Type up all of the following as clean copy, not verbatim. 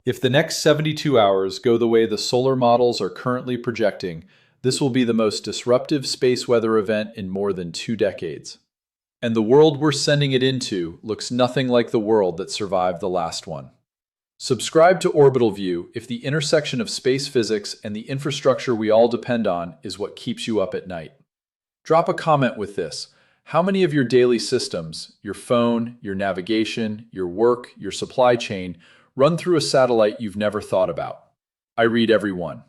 If the next 72 hours go the way the solar models are currently projecting, this will be the most disruptive space weather event in more than 2 decades. And the world we're sending it into looks nothing like the world that survived the last one. Subscribe to Orbital View if the intersection of space physics and the infrastructure we all depend on is what keeps you up at night. Drop a comment with this. How many of your daily systems, your phone, your navigation, your work, your supply chain, run through a satellite you've never thought about? I read every one.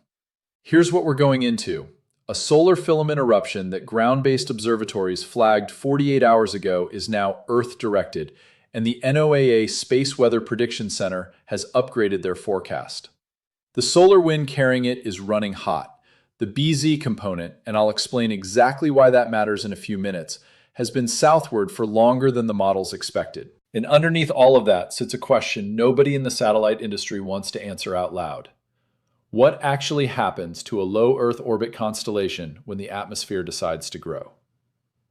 Here's what we're going into. A solar filament eruption that ground-based observatories flagged 48 hours ago is now Earth-directed, and the NOAA Space Weather Prediction Center has upgraded their forecast. The solar wind carrying it is running hot. The BZ component, and I'll explain exactly why that matters in a few minutes, has been southward for longer than the models expected. And underneath all of that sits a question nobody in the satellite industry wants to answer out loud. What actually happens to a low Earth orbit constellation when the atmosphere decides to grow?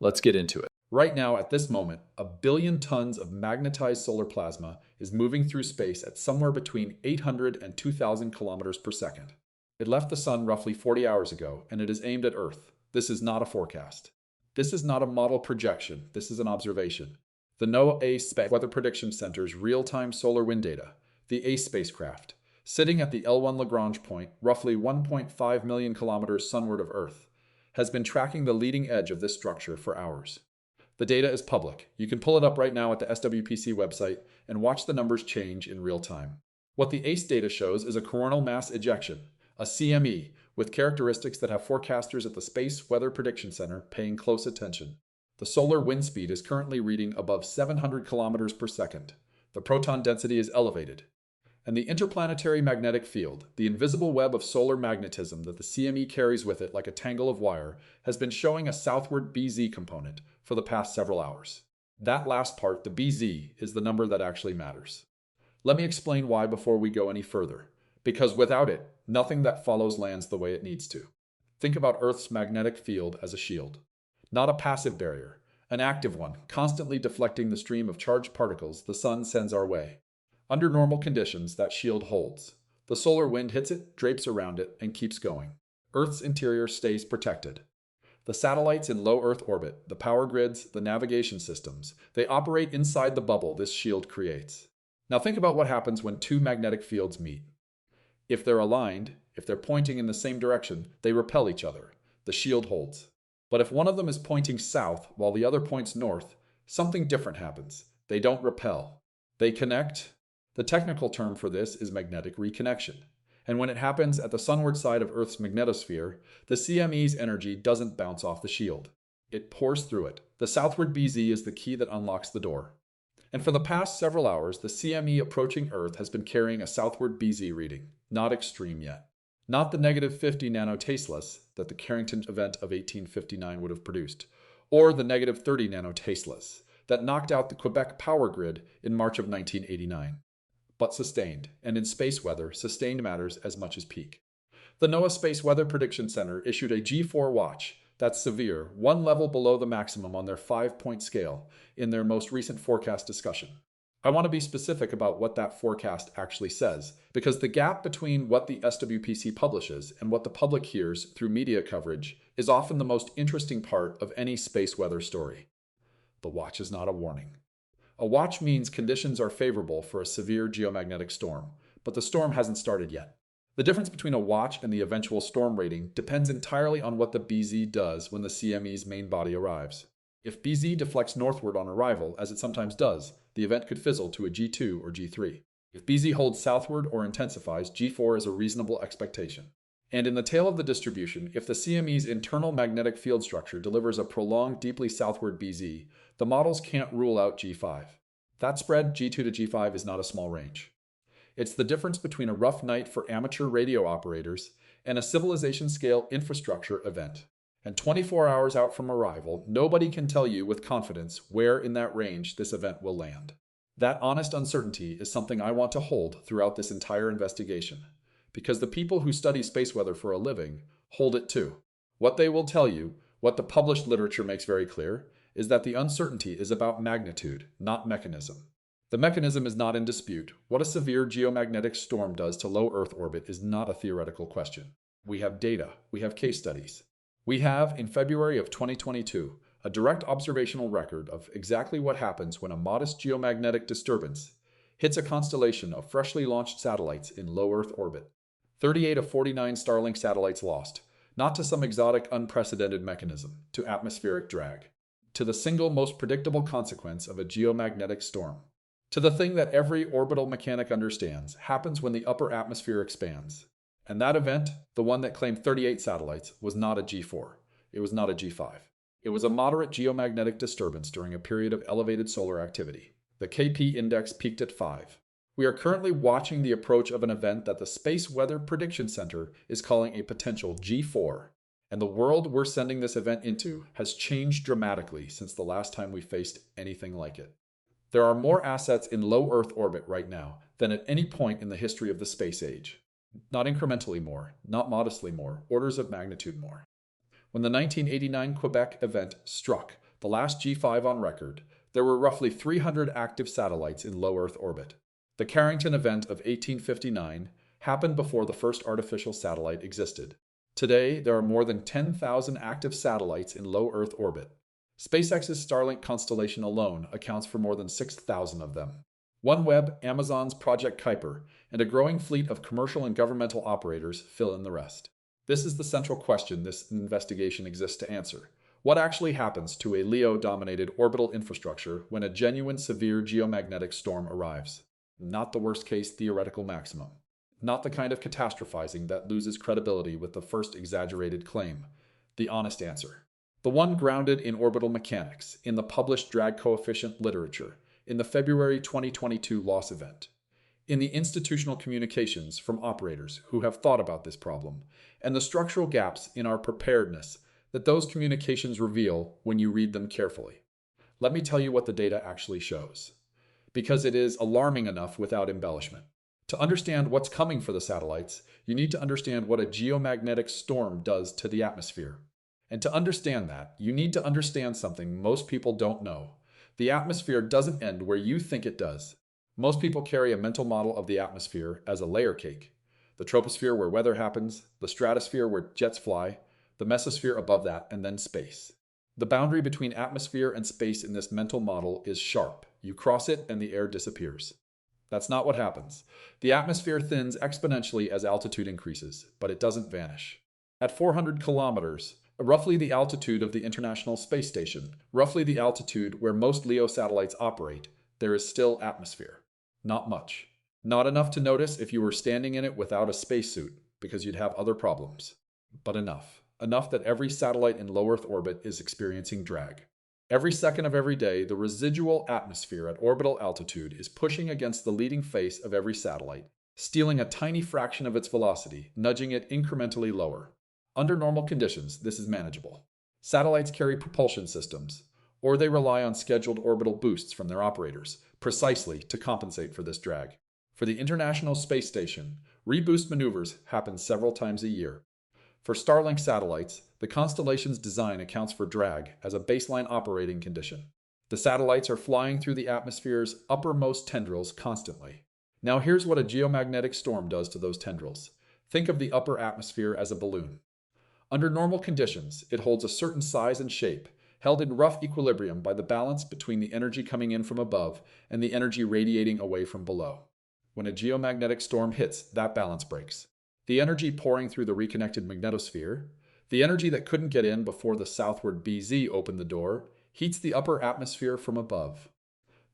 Let's get into it. Right now, at this moment, 1 billion tons of magnetized solar plasma is moving through space at somewhere between 800 and 2,000 kilometers per second. It left the sun roughly 40 hours ago, and it is aimed at Earth. This is not a forecast. This is not a model projection. This is an observation. The NOAA Space Weather Prediction Center's real-time solar wind data, the ACE spacecraft, sitting at the L1 Lagrange point, roughly 1.5 million kilometers sunward of Earth, has been tracking the leading edge of this structure for hours. The data is public. You can pull it up right now at the SWPC website and watch the numbers change in real time. What the ACE data shows is a coronal mass ejection, a CME, with characteristics that have forecasters at the Space Weather Prediction Center paying close attention. The solar wind speed is currently reading above 700 kilometers per second. The proton density is elevated. And the interplanetary magnetic field, the invisible web of solar magnetism that the CME carries with it like a tangle of wire, has been showing a southward BZ component for the past several hours. That last part, the BZ, is the number that actually matters. Let me explain why before we go any further. Because without it, nothing that follows lands the way it needs to. Think about Earth's magnetic field as a shield. Not a passive barrier, an active one, constantly deflecting the stream of charged particles the sun sends our way. Under normal conditions, that shield holds. The solar wind hits it, drapes around it, and keeps going. Earth's interior stays protected. The satellites in low Earth orbit, the power grids, the navigation systems, they operate inside the bubble this shield creates. Now think about what happens when two magnetic fields meet. If they're aligned, if they're pointing in the same direction, they repel each other. The shield holds. But if one of them is pointing south while the other points north, something different happens. They don't repel. They connect. The technical term for this is magnetic reconnection. And when it happens at the sunward side of Earth's magnetosphere, the CME's energy doesn't bounce off the shield. It pours through it. The southward BZ is the key that unlocks the door. And for the past several hours, the CME approaching Earth has been carrying a southward BZ reading. Not extreme yet. Not the negative 50 nanoteslas that the Carrington event of 1859 would have produced, or the negative 30 nanoteslas that knocked out the Quebec power grid in March of 1989. But sustained, and in space weather, sustained matters as much as peak. The NOAA Space Weather Prediction Center issued a G4 watch, that's severe, one level below the maximum on their 5-point scale, in their most recent forecast discussion. I want to be specific about what that forecast actually says, because the gap between what the SWPC publishes and what the public hears through media coverage is often the most interesting part of any space weather story. The watch is not a warning. A watch means conditions are favorable for a severe geomagnetic storm, but the storm hasn't started yet. The difference between a watch and the eventual storm rating depends entirely on what the BZ does when the CME's main body arrives. If BZ deflects northward on arrival, as it sometimes does, the event could fizzle to a G2 or G3. If BZ holds southward or intensifies, G4 is a reasonable expectation. And in the tail of the distribution, if the CME's internal magnetic field structure delivers a prolonged, deeply southward BZ, the models can't rule out G5. That spread, G2 to G5, is not a small range. It's the difference between a rough night for amateur radio operators and a civilization-scale infrastructure event. And 24 hours out from arrival, nobody can tell you with confidence where in that range this event will land. That honest uncertainty is something I want to hold throughout this entire investigation, because the people who study space weather for a living hold it too. What they will tell you, what the published literature makes very clear, is that the uncertainty is about magnitude, not mechanism. The mechanism is not in dispute. What a severe geomagnetic storm does to low Earth orbit is not a theoretical question. We have data, we have case studies. We have, in February of 2022, a direct observational record of exactly what happens when a modest geomagnetic disturbance hits a constellation of freshly launched satellites in low Earth orbit. 38 of 49 Starlink satellites lost, not to some exotic, unprecedented mechanism, to atmospheric drag, to the single most predictable consequence of a geomagnetic storm, to the thing that every orbital mechanic understands happens when the upper atmosphere expands. And that event, the one that claimed 38 satellites, was not a G4. It was not a G5. It was a moderate geomagnetic disturbance during a period of elevated solar activity. The KP index peaked at 5. We are currently watching the approach of an event that the Space Weather Prediction Center is calling a potential G4. And the world we're sending this event into has changed dramatically since the last time we faced anything like it. There are more assets in low Earth orbit right now than at any point in the history of the space age. Not incrementally more, not modestly more, orders of magnitude more. When the 1989 Quebec event struck, the last G5 on record, there were roughly 300 active satellites in low Earth orbit. The Carrington event of 1859 happened before the first artificial satellite existed. Today, there are more than 10,000 active satellites in low Earth orbit. SpaceX's Starlink constellation alone accounts for more than 6,000 of them. OneWeb, Amazon's Project Kuiper, and a growing fleet of commercial and governmental operators fill in the rest. This is the central question this investigation exists to answer. What actually happens to a LEO-dominated orbital infrastructure when a genuine severe geomagnetic storm arrives? Not the worst-case theoretical maximum. Not the kind of catastrophizing that loses credibility with the first exaggerated claim. The honest answer. The one grounded in orbital mechanics, in the published drag coefficient literature, in the February 2022 loss event, in the institutional communications from operators who have thought about this problem, and the structural gaps in our preparedness that those communications reveal when you read them carefully. Let me tell you what the data actually shows, because it is alarming enough without embellishment. To understand what's coming for the satellites, you need to understand what a geomagnetic storm does to the atmosphere. And to understand that, you need to understand something most people don't know. The atmosphere doesn't end where you think it does. Most people carry a mental model of the atmosphere as a layer cake. The troposphere where weather happens, the stratosphere where jets fly, the mesosphere above that, and then space. The boundary between atmosphere and space in this mental model is sharp. You cross it and the air disappears. That's not what happens. The atmosphere thins exponentially as altitude increases, but it doesn't vanish. At 400 kilometers, roughly the altitude of the International Space Station, roughly the altitude where most LEO satellites operate, there is still atmosphere. Not much. Not enough to notice if you were standing in it without a spacesuit, because you'd have other problems. But enough. Enough that every satellite in low Earth orbit is experiencing drag. Every second of every day, the residual atmosphere at orbital altitude is pushing against the leading face of every satellite, stealing a tiny fraction of its velocity, nudging it incrementally lower. Under normal conditions, this is manageable. Satellites carry propulsion systems, or they rely on scheduled orbital boosts from their operators, precisely to compensate for this drag. For the International Space Station, reboost maneuvers happen several times a year. For Starlink satellites, the constellation's design accounts for drag as a baseline operating condition. The satellites are flying through the atmosphere's uppermost tendrils constantly. Now here's what a geomagnetic storm does to those tendrils. Think of the upper atmosphere as a balloon. Under normal conditions, it holds a certain size and shape, held in rough equilibrium by the balance between the energy coming in from above and the energy radiating away from below. When a geomagnetic storm hits, that balance breaks. The energy pouring through the reconnected magnetosphere, the energy that couldn't get in before the southward BZ opened the door, heats the upper atmosphere from above.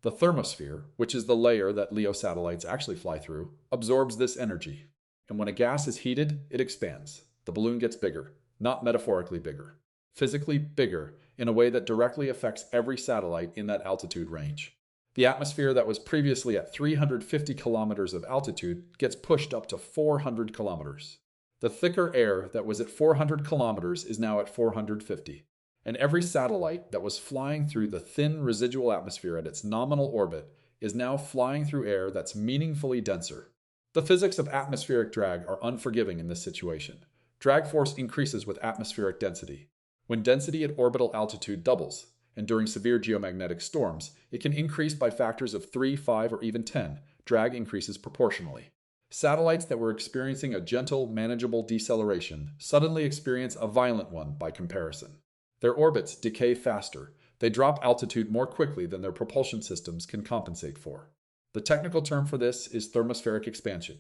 The thermosphere, which is the layer that LEO satellites actually fly through, absorbs this energy. And when a gas is heated, it expands. The balloon gets bigger, not metaphorically bigger, physically bigger in a way that directly affects every satellite in that altitude range. The atmosphere that was previously at 350 kilometers of altitude gets pushed up to 400 kilometers. The thicker air that was at 400 kilometers is now at 450. And every satellite that was flying through the thin residual atmosphere at its nominal orbit is now flying through air that's meaningfully denser. The physics of atmospheric drag are unforgiving in this situation. Drag force increases with atmospheric density. When density at orbital altitude doubles, and during severe geomagnetic storms, it can increase by factors of 3, 5, or even 10. Drag increases proportionally. Satellites that were experiencing a gentle, manageable deceleration suddenly experience a violent one by comparison. Their orbits decay faster. They drop altitude more quickly than their propulsion systems can compensate for. The technical term for this is thermospheric expansion.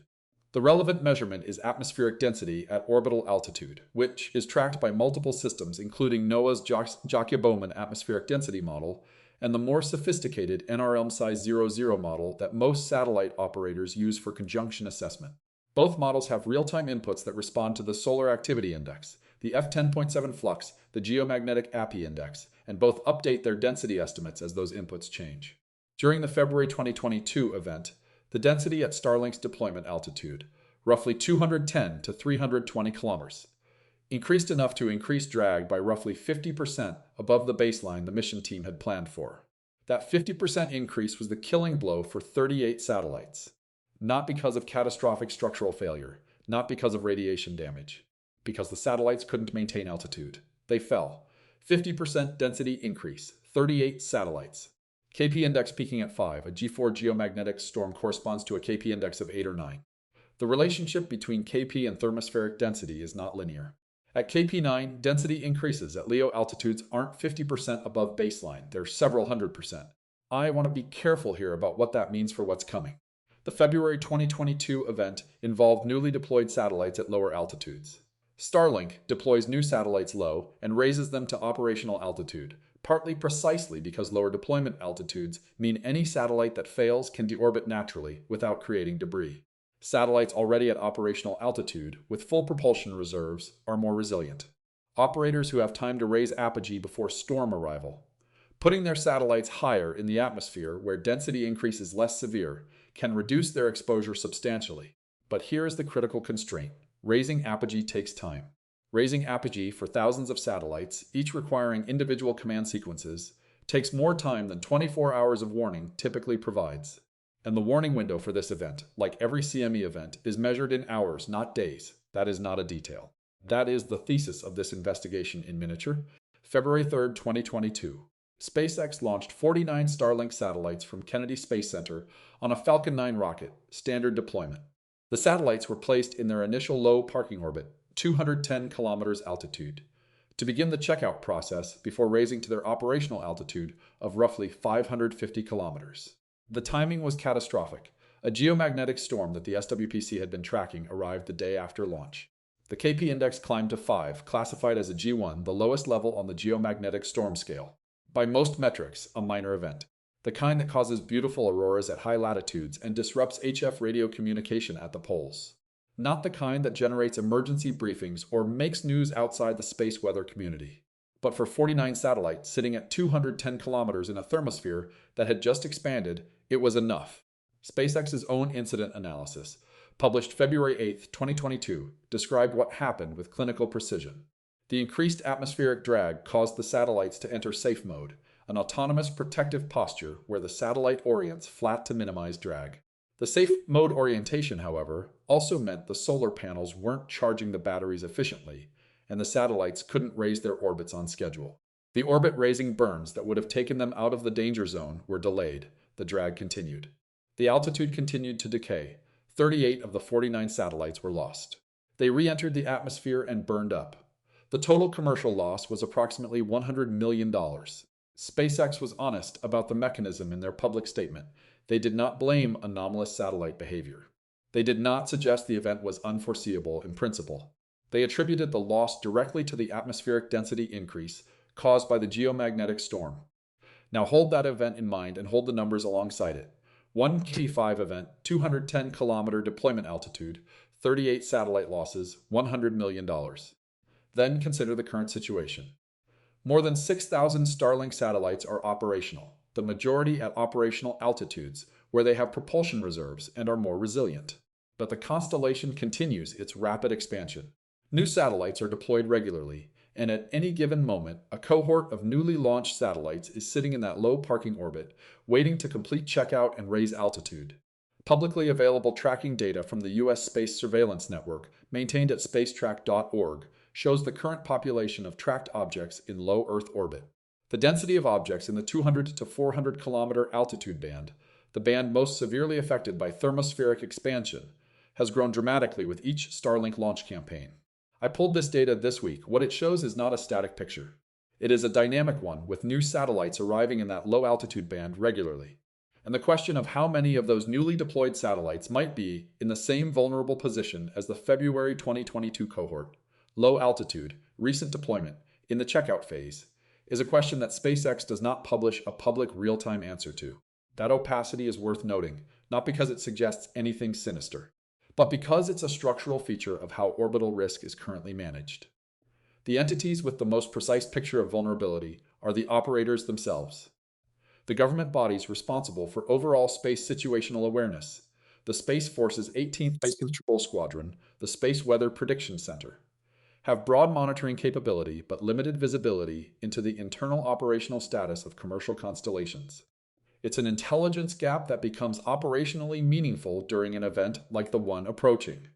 The relevant measurement is atmospheric density at orbital altitude, which is tracked by multiple systems including NOAA's Jacob-Bowman atmospheric density model and the more sophisticated NRM-Size 00 model that most satellite operators use for conjunction assessment. Both models have real-time inputs that respond to the Solar Activity Index, the F10.7 flux, the Geomagnetic API Index, and both update their density estimates as those inputs change. During the February 2022 event, the density at Starlink's deployment altitude, roughly 210 to 320 kilometers, increased enough to increase drag by roughly 50% above the baseline the mission team had planned for. That 50% increase was the killing blow for 38 satellites. Not because of catastrophic structural failure, not because of radiation damage, because the satellites couldn't maintain altitude. They fell. 50% density increase, 38 satellites. KP index peaking at 5, a G4 geomagnetic storm corresponds to a KP index of 8 or 9. The relationship between KP and thermospheric density is not linear. At KP9, density increases at LEO altitudes aren't 50% above baseline, they're several 100%. I want to be careful here about what that means for what's coming. The February 2022 event involved newly deployed satellites at lower altitudes. Starlink deploys new satellites low and raises them to operational altitude, partly precisely because lower deployment altitudes mean any satellite that fails can deorbit naturally without creating debris. Satellites already at operational altitude with full propulsion reserves are more resilient. Operators who have time to raise apogee before storm arrival, putting their satellites higher in the atmosphere where density increase is less severe, can reduce their exposure substantially. But here is the critical constraint. Raising apogee takes time. Raising apogee for thousands of satellites, each requiring individual command sequences, takes more time than 24 hours of warning typically provides. And the warning window for this event, like every CME event, is measured in hours, not days. That is not a detail. That is the thesis of this investigation in miniature. February 3, 2022. SpaceX launched 49 Starlink satellites from Kennedy Space Center on a Falcon 9 rocket, standard deployment. The satellites were placed in their initial low parking orbit, 210 kilometers altitude, to begin the checkout process before raising to their operational altitude of roughly 550 kilometers. The timing was catastrophic. A geomagnetic storm that the SWPC had been tracking arrived the day after launch. The KP index climbed to 5, classified as a G1, the lowest level on the geomagnetic storm scale. By most metrics, a minor event. The kind that causes beautiful auroras at high latitudes and disrupts HF radio communication at the poles. Not the kind that generates emergency briefings or makes news outside the space weather community. But for 49 satellites sitting at 210 kilometers in a thermosphere that had just expanded, it was enough. SpaceX's own incident analysis, published February 8, 2022, described what happened with clinical precision. The increased atmospheric drag caused the satellites to enter safe mode, an autonomous protective posture where the satellite orients flat to minimize drag. The safe mode orientation, however, also meant the solar panels weren't charging the batteries efficiently, and the satellites couldn't raise their orbits on schedule. The orbit-raising burns that would have taken them out of the danger zone were delayed. The drag continued. The altitude continued to decay. 38 of the 49 satellites were lost. They re-entered the atmosphere and burned up. The total commercial loss was approximately $100 million. SpaceX was honest about the mechanism in their public statement. They did not blame anomalous satellite behavior. They did not suggest the event was unforeseeable in principle. They attributed the loss directly to the atmospheric density increase caused by the geomagnetic storm. Now hold that event in mind and hold the numbers alongside it. One K5 event, 210 kilometer deployment altitude, 38 satellite losses, $100 million. Then consider the current situation. More than 6,000 Starlink satellites are operational, the majority at operational altitudes, where they have propulsion reserves and are more resilient. But the constellation continues its rapid expansion. New satellites are deployed regularly, and at any given moment, a cohort of newly launched satellites is sitting in that low parking orbit, waiting to complete checkout and raise altitude. Publicly available tracking data from the U.S. Space Surveillance Network, maintained at spacetrack.org, shows the current population of tracked objects in low Earth orbit. The density of objects in the 200 to 400 kilometer altitude band, the band most severely affected by thermospheric expansion, has grown dramatically with each Starlink launch campaign. I pulled this data this week. What it shows is not a static picture. It is a dynamic one, with new satellites arriving in that low altitude band regularly. And the question of how many of those newly deployed satellites might be in the same vulnerable position as the February 2022 cohort, low altitude, recent deployment, in the checkout phase, is a question that SpaceX does not publish a public real-time answer to. That opacity is worth noting, not because it suggests anything sinister, but because it's a structural feature of how orbital risk is currently managed. The entities with the most precise picture of vulnerability are the operators themselves. The government bodies responsible for overall space situational awareness, the Space Force's 18th Space Control Squadron, the Space Weather Prediction Center, have broad monitoring capability but limited visibility into the internal operational status of commercial constellations. It's an intelligence gap that becomes operationally meaningful during an event like the one approaching.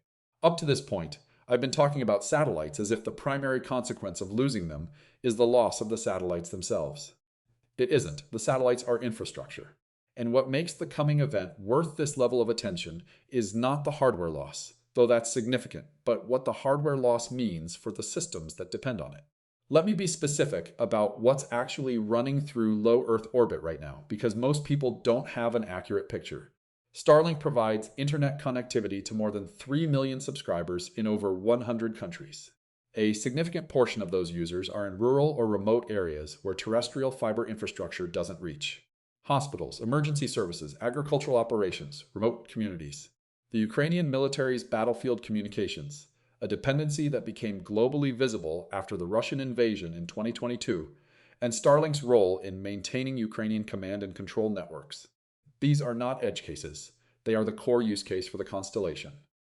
Up to this point, I've been talking about satellites as if the primary consequence of losing them is the loss of the satellites themselves. It isn't. The satellites are infrastructure. And what makes the coming event worth this level of attention is not the hardware loss, though that's significant, but what the hardware loss means for the systems that depend on it. Let me be specific about what's actually running through low Earth orbit right now, because most people don't have an accurate picture. Starlink provides internet connectivity to more than 3 million subscribers in over 100 countries. A significant portion of those users are in rural or remote areas where terrestrial fiber infrastructure doesn't reach. Hospitals, emergency services, agricultural operations, remote communities. The Ukrainian military's battlefield communications, a dependency that became globally visible after the Russian invasion in 2022, and Starlink's role in maintaining Ukrainian command and control networks. These are not edge cases. They are the core use case for the constellation.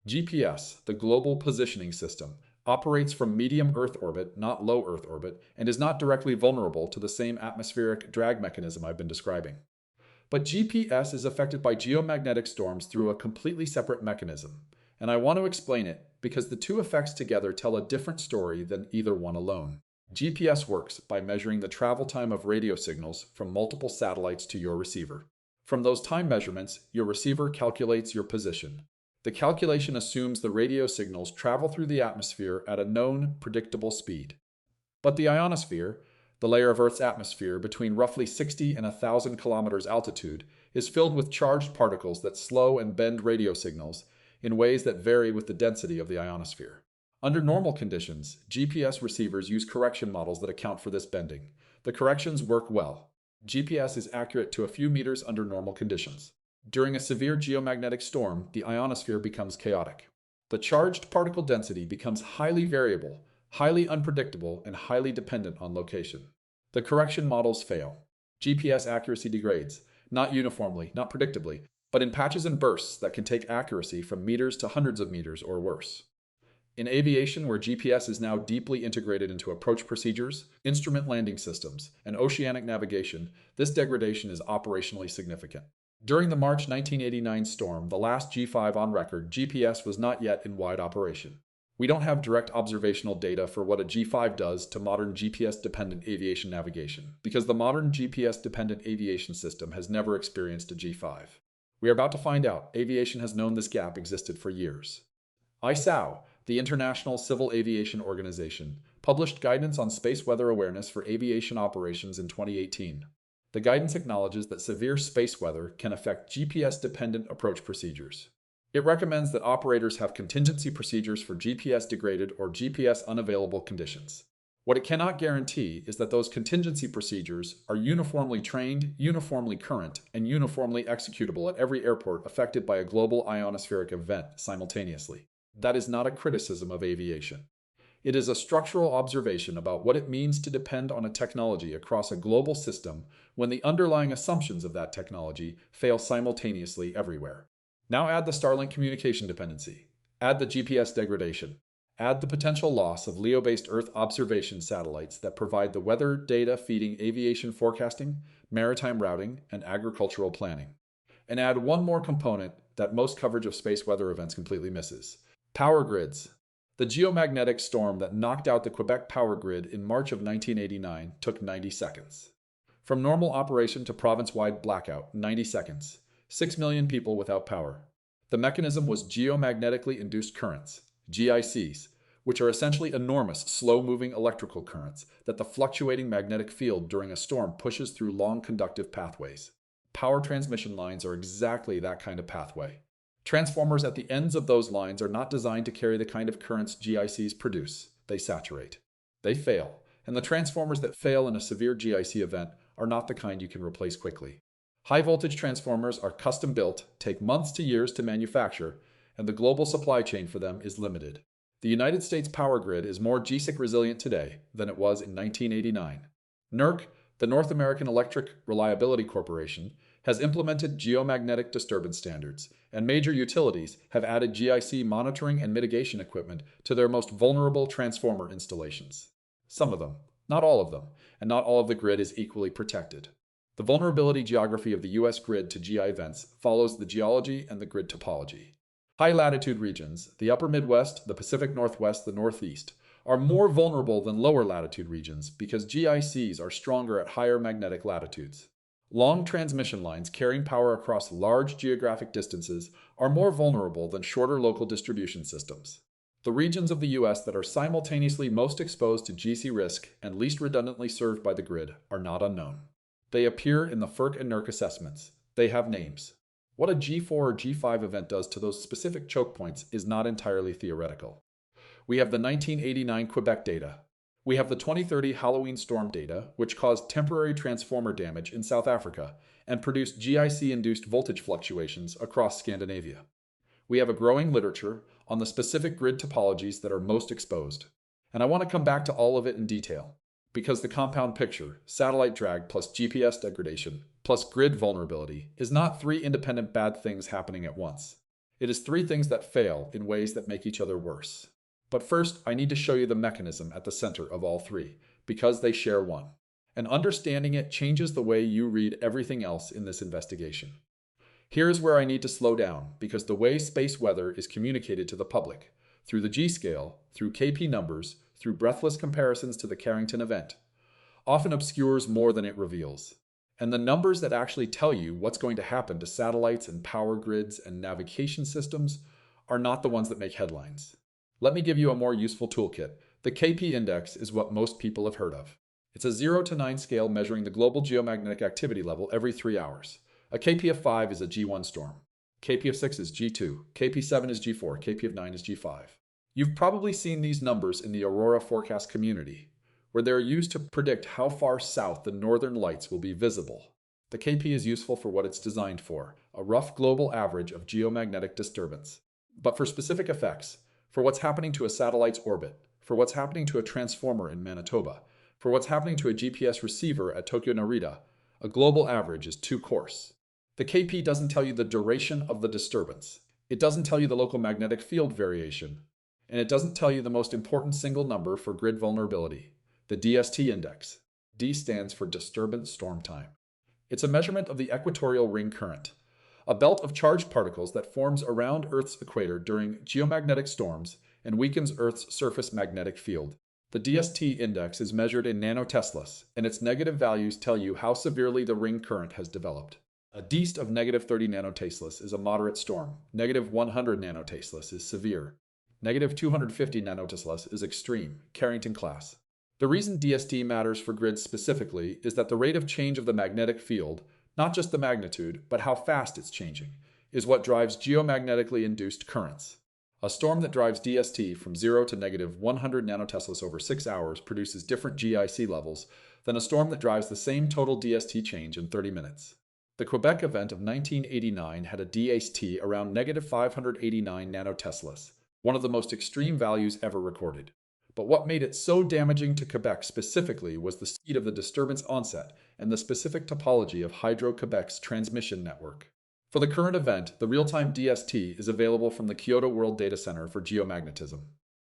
GPS, the Global Positioning System, operates from medium Earth orbit, not low Earth orbit, and is not directly vulnerable to the same atmospheric drag mechanism I've been describing. But GPS is affected by geomagnetic storms through a completely separate mechanism, and I want to explain it because the two effects together tell a different story than either one alone. GPS works by measuring the travel time of radio signals from multiple satellites to your receiver. From those time measurements, your receiver calculates your position. The calculation assumes the radio signals travel through the atmosphere at a known, predictable speed. But the ionosphere, the layer of Earth's atmosphere between roughly 60 and 1,000 kilometers altitude, is filled with charged particles that slow and bend radio signals in ways that vary with the density of the ionosphere. Under normal conditions, GPS receivers use correction models that account for this bending. The corrections work well. GPS is accurate to a few meters under normal conditions. During a severe geomagnetic storm, the ionosphere becomes chaotic. The charged particle density becomes highly variable, highly unpredictable, and highly dependent on location. The correction models fail. GPS accuracy degrades, not uniformly, not predictably, but in patches and bursts that can take accuracy from meters to hundreds of meters or worse. In aviation, where GPS is now deeply integrated into approach procedures, instrument landing systems, and oceanic navigation, this degradation is operationally significant. During the March 1989 storm, the last G5 on record, GPS was not yet in wide operation. We don't have direct observational data for what a G5 does to modern GPS-dependent aviation navigation, because the modern GPS-dependent aviation system has never experienced a G5. We are about to find out. Aviation has known this gap existed for years. ISAO, the International Civil Aviation Organization, published guidance on space weather awareness for aviation operations in 2018. The guidance acknowledges that severe space weather can affect GPS-dependent approach procedures. It recommends that operators have contingency procedures for GPS-degraded or GPS-unavailable conditions. What it cannot guarantee is that those contingency procedures are uniformly trained, uniformly current, and uniformly executable at every airport affected by a global ionospheric event simultaneously. That is not a criticism of aviation. It is a structural observation about what it means to depend on a technology across a global system when the underlying assumptions of that technology fail simultaneously everywhere. Now add the Starlink communication dependency. Add the GPS degradation. Add the potential loss of LEO-based Earth observation satellites that provide the weather data feeding aviation forecasting, maritime routing, and agricultural planning. And add one more component that most coverage of space weather events completely misses: power grids. The geomagnetic storm that knocked out the Quebec power grid in March of 1989 took 90 seconds. From normal operation to province-wide blackout, 90 seconds. 6 million people without power. The mechanism was geomagnetically induced currents, GICs, which are essentially enormous, slow-moving electrical currents that the fluctuating magnetic field during a storm pushes through long conductive pathways. Power transmission lines are exactly that kind of pathway. Transformers at the ends of those lines are not designed to carry the kind of currents GICs produce. They saturate. They fail, and the transformers that fail in a severe GIC event are not the kind you can replace quickly. High-voltage transformers are custom-built, take months to years to manufacture, and the global supply chain for them is limited. The United States power grid is more GSIC resilient today than it was in 1989. NERC, the North American Electric Reliability Corporation, has implemented geomagnetic disturbance standards, and major utilities have added GIC monitoring and mitigation equipment to their most vulnerable transformer installations. Some of them, not all of them, and not all of the grid is equally protected. The vulnerability geography of the U.S. grid to GI events follows the geology and the grid topology. High-latitude regions, the upper Midwest, the Pacific Northwest, the Northeast, are more vulnerable than lower-latitude regions because GICs are stronger at higher magnetic latitudes. Long transmission lines carrying power across large geographic distances are more vulnerable than shorter local distribution systems. The regions of the U.S. that are simultaneously most exposed to GC risk and least redundantly served by the grid are not unknown. They appear in the FERC and NERC assessments. They have names. What a G4 or G5 event does to those specific choke points is not entirely theoretical. We have the 1989 Quebec data. We have the 2030 Halloween storm data, which caused temporary transformer damage in South Africa and produced GIC-induced voltage fluctuations across Scandinavia. We have a growing literature on the specific grid topologies that are most exposed. And I want to come back to all of it in detail, because the compound picture, satellite drag plus GPS degradation plus grid vulnerability, is not three independent bad things happening at once. It is three things that fail in ways that make each other worse. But first, I need to show you the mechanism at the center of all three, because they share one. And understanding it changes the way you read everything else in this investigation. Here's where I need to slow down, because the way space weather is communicated to the public, through the G-scale, through KP numbers, through breathless comparisons to the Carrington event, often obscures more than it reveals. And the numbers that actually tell you what's going to happen to satellites and power grids and navigation systems are not the ones that make headlines. Let me give you a more useful toolkit. The KP index is what most people have heard of. It's a 0 to 9 scale measuring the global geomagnetic activity level every 3 hours. A KP of 5 is a G1 storm. KP of 6 is G2. KP 7 is G4. KP of 9 is G5. You've probably seen these numbers in the Aurora forecast community, where they're used to predict how far south the northern lights will be visible. The KP is useful for what it's designed for, a rough global average of geomagnetic disturbance. But for specific effects, for what's happening to a satellite's orbit, for what's happening to a transformer in Manitoba, for what's happening to a GPS receiver at Tokyo Narita, a global average is too coarse. The KP doesn't tell you the duration of the disturbance. It doesn't tell you the local magnetic field variation. And it doesn't tell you the most important single number for grid vulnerability, the DST index. D stands for disturbance storm time. It's a measurement of the equatorial ring current, a belt of charged particles that forms around Earth's equator during geomagnetic storms and weakens Earth's surface magnetic field. The DST index is measured in nanoteslas, and its negative values tell you how severely the ring current has developed. A DST of negative 30 nanoteslas is a moderate storm. Negative 100 nanoteslas is severe. Negative 250 nanoteslas is extreme, Carrington class. The reason DST matters for grids specifically is that the rate of change of the magnetic field, not just the magnitude, but how fast it's changing, is what drives geomagnetically induced currents. A storm that drives DST from 0 to negative 100 nanoteslas over 6 hours produces different GIC levels than a storm that drives the same total DST change in 30 minutes. The Quebec event of 1989 had a DST around negative 589 nanoteslas, one of the most extreme values ever recorded. But what made it so damaging to Quebec specifically was the speed of the disturbance onset and the specific topology of Hydro-Quebec's transmission network. For the current event, the real-time DST is available from the Kyoto World Data Center for Geomagnetism.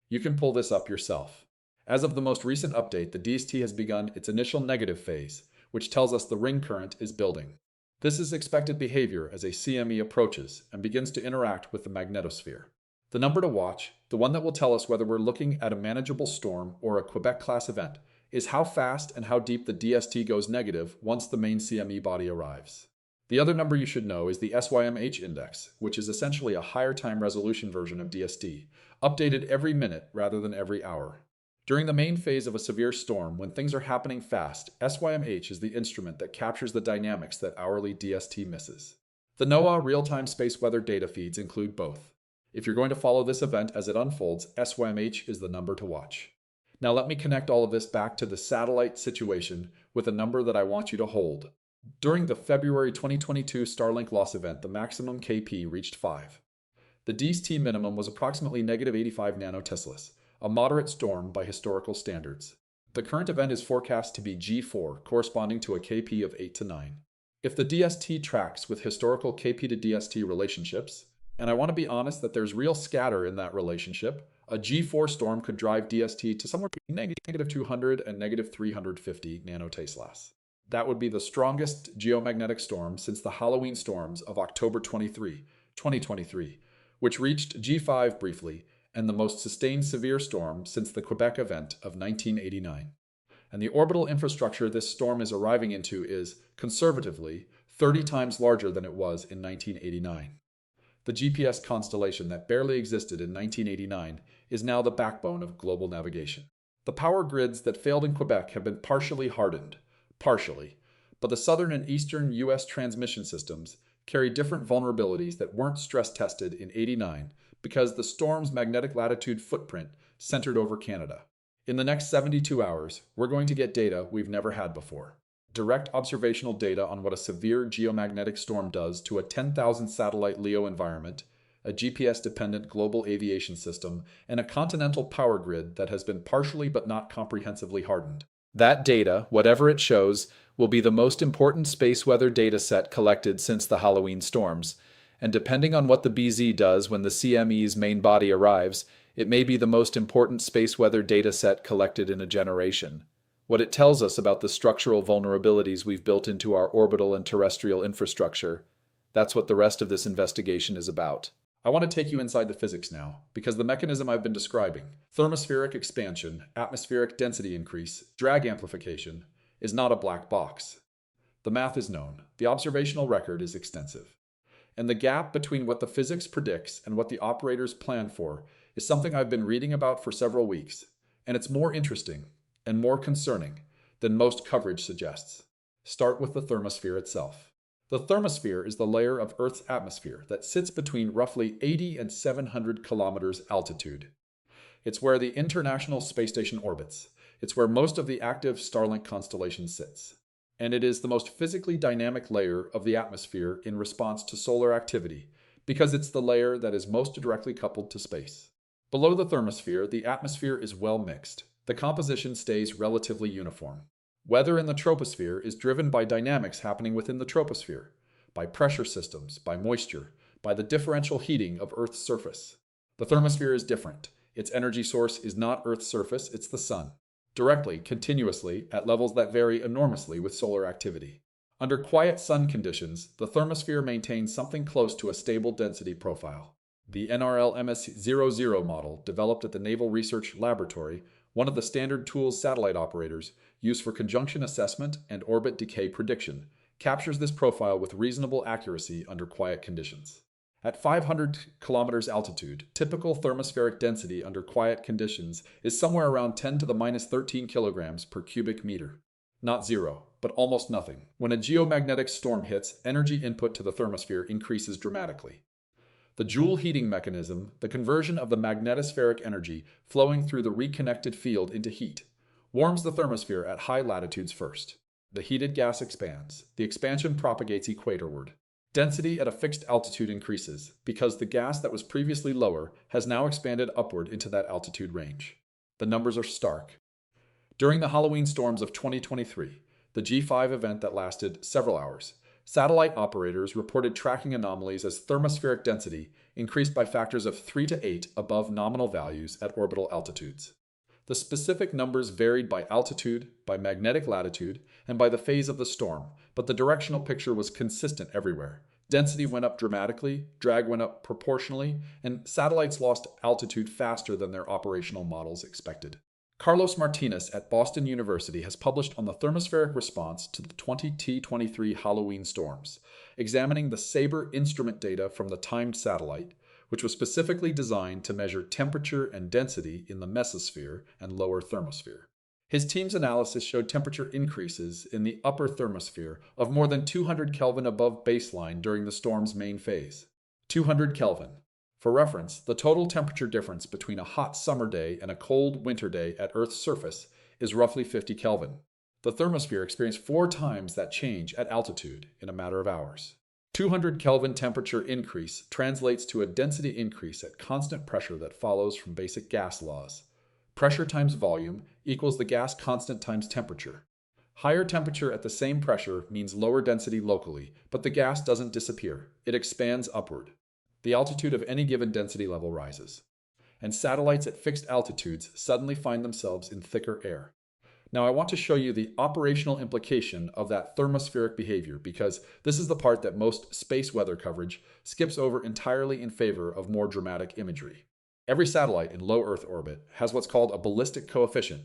You can pull this up yourself. As of the most recent update, the DST has begun its initial negative phase, which tells us the ring current is building. This is expected behavior as a CME approaches and begins to interact with the magnetosphere. The number to watch, the one that will tell us whether we're looking at a manageable storm or a Quebec-class event, is how fast and how deep the DST goes negative once the main CME body arrives. The other number you should know is the SYMH index, which is essentially a higher time resolution version of DST, updated every minute rather than every hour. During the main phase of a severe storm, when things are happening fast, SYMH is the instrument that captures the dynamics that hourly DST misses. The NOAA real-time space weather data feeds include both. If you're going to follow this event as it unfolds, SYMH is the number to watch. Now let me connect all of this back to the satellite situation with a number that I want you to hold. During the February 2022 Starlink loss event, the maximum KP reached 5. The DST minimum was approximately -85 nanoteslas, a moderate storm by historical standards. The current event is forecast to be G4, corresponding to a KP of 8 to 9. If the DST tracks with historical KP to DST relationships, and I want to be honest that there's real scatter in that relationship, a G4 storm could drive DST to somewhere between -200 and -350 nanoteslas. That would be the strongest geomagnetic storm since the Halloween storms of October 23, 2023, which reached G5 briefly, and the most sustained severe storm since the Quebec event of 1989. And the orbital infrastructure this storm is arriving into is, conservatively, 30 times larger than it was in 1989. The GPS constellation that barely existed in 1989 is now the backbone of global navigation. The power grids that failed in Quebec have been partially hardened, but the southern and eastern U.S. transmission systems carry different vulnerabilities that weren't stress tested in '89 because the storm's magnetic latitude footprint centered over Canada. In the next 72 hours, we're going to get data we've never had before. Direct observational data on what a severe geomagnetic storm does to a 10,000 satellite LEO environment, a GPS-dependent global aviation system, and a continental power grid that has been partially but not comprehensively hardened. That data, whatever it shows, will be the most important space weather data set collected since the Halloween storms, and depending on what the BZ does when the CME's main body arrives, it may be the most important space weather data set collected in a generation. What it tells us about the structural vulnerabilities we've built into our orbital and terrestrial infrastructure, that's what the rest of this investigation is about. I want to take you inside the physics now, because the mechanism I've been describing, thermospheric expansion, atmospheric density increase, drag amplification, is not a black box. The math is known, the observational record is extensive. And the gap between what the physics predicts and what the operators plan for is something I've been reading about for several weeks, and it's more interesting and more concerning than most coverage suggests. Start with the thermosphere itself. The thermosphere is the layer of Earth's atmosphere that sits between roughly 80 and 700 kilometers altitude. It's where the International Space Station orbits. It's where most of the active Starlink constellation sits. And it is the most physically dynamic layer of the atmosphere in response to solar activity, because it's the layer that is most directly coupled to space. Below the thermosphere, the atmosphere is well mixed. The composition stays relatively uniform. Weather in the troposphere is driven by dynamics happening within the troposphere, by pressure systems, by moisture, by the differential heating of Earth's surface. The thermosphere is different. Its energy source is not Earth's surface, it's the sun. Directly, continuously, at levels that vary enormously with solar activity. Under quiet sun conditions, the thermosphere maintains something close to a stable density profile. The NRL-MS-00 model, developed at the Naval Research Laboratory, one of the standard tools satellite operators use for conjunction assessment and orbit decay prediction, captures this profile with reasonable accuracy under quiet conditions. At 500 kilometers altitude, typical thermospheric density under quiet conditions is somewhere around 10 to the minus 13 kilograms per cubic meter. Not zero, but almost nothing. When a geomagnetic storm hits, energy input to the thermosphere increases dramatically. The Joule heating mechanism, the conversion of the magnetospheric energy flowing through the reconnected field into heat, warms the thermosphere at high latitudes first. The heated gas expands. The expansion propagates equatorward. Density at a fixed altitude increases, because the gas that was previously lower has now expanded upward into that altitude range. The numbers are stark. During the Halloween storms of 2023, the G5 event that lasted several hours, satellite operators reported tracking anomalies as thermospheric density increased by factors of 3 to 8 above nominal values at orbital altitudes. The specific numbers varied by altitude, by magnetic latitude, and by the phase of the storm, but the directional picture was consistent everywhere. Density went up dramatically, drag went up proportionally, and satellites lost altitude faster than their operational models expected. Carlos Martinez at Boston University has published on the thermospheric response to the 20T23 Halloween storms, examining the SABRE instrument data from the timed satellite, which was specifically designed to measure temperature and density in the mesosphere and lower thermosphere. His team's analysis showed temperature increases in the upper thermosphere of more than 200 Kelvin above baseline during the storm's main phase. 200 Kelvin. For reference, the total temperature difference between a hot summer day and a cold winter day at Earth's surface is roughly 50 Kelvin. The thermosphere experienced 4 times that change at altitude in a matter of hours. 200 Kelvin temperature increase translates to a density increase at constant pressure that follows from basic gas laws. Pressure times volume equals the gas constant times temperature. Higher temperature at the same pressure means lower density locally, but the gas doesn't disappear. It expands upward. The altitude of any given density level rises, and satellites at fixed altitudes suddenly find themselves in thicker air. Now I want to show you the operational implication of that thermospheric behavior because this is the part that most space weather coverage skips over entirely in favor of more dramatic imagery. Every satellite in low Earth orbit has what's called a ballistic coefficient,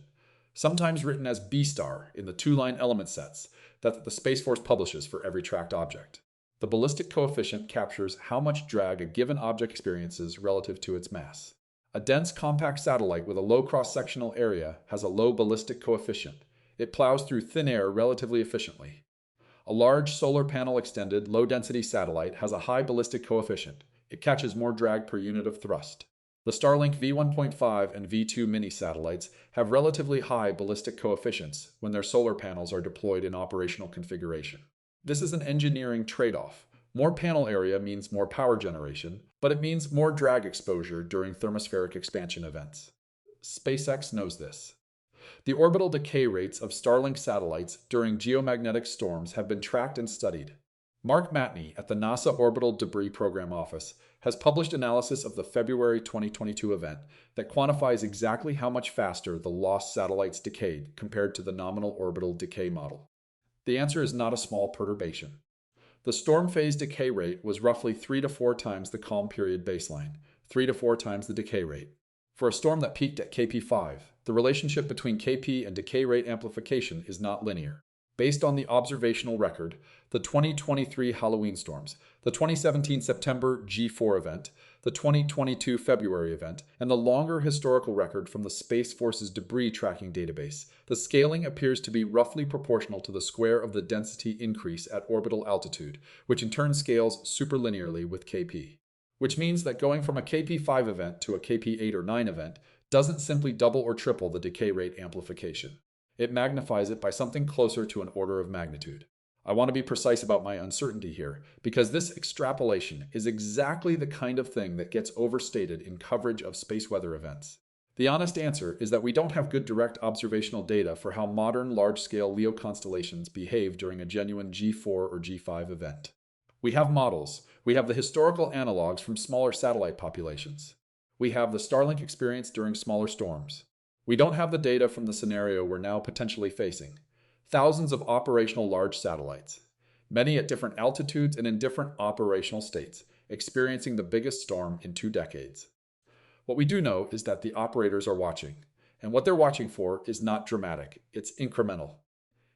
sometimes written as B star in the 2-line element sets that the Space Force publishes for every tracked object. The ballistic coefficient captures how much drag a given object experiences relative to its mass. A dense, compact satellite with a low cross-sectional area has a low ballistic coefficient. It plows through thin air relatively efficiently. A large solar panel extended, low-density satellite has a high ballistic coefficient. It catches more drag per unit of thrust. The Starlink V1.5 and V2 mini satellites have relatively high ballistic coefficients when their solar panels are deployed in operational configuration. This is an engineering trade-off. More panel area means more power generation, but it means more drag exposure during thermospheric expansion events. SpaceX knows this. The orbital decay rates of Starlink satellites during geomagnetic storms have been tracked and studied. Mark Matney at the NASA Orbital Debris Program Office has published analysis of the February 2022 event that quantifies exactly how much faster the lost satellites decayed compared to the nominal orbital decay model. The answer is not a small perturbation. The storm phase decay rate was roughly 3 to 4 times the calm period baseline, 3 to 4 times the decay rate. For a storm that peaked at KP5, the relationship between KP and decay rate amplification is not linear. Based on the observational record, the 2023 Halloween storms, the 2017 September G4 event, the 2022 February event, and the longer historical record from the Space Force's debris tracking database, the scaling appears to be roughly proportional to the square of the density increase at orbital altitude, which in turn scales superlinearly with KP. Which means that going from a KP5 event to a KP8 or 9 event doesn't simply double or triple the decay rate amplification. It magnifies it by something closer to an order of magnitude. I want to be precise about my uncertainty here, because this extrapolation is exactly the kind of thing that gets overstated in coverage of space weather events. The honest answer is that we don't have good direct observational data for how modern large-scale LEO constellations behave during a genuine G4 or G5 event. We have models. We have the historical analogs from smaller satellite populations. We have the Starlink experience during smaller storms. We don't have the data from the scenario we're now potentially facing. Thousands of operational large satellites, many at different altitudes and in different operational states, experiencing the biggest storm in 2 decades. What we do know is that the operators are watching, and what they're watching for is not dramatic, it's incremental.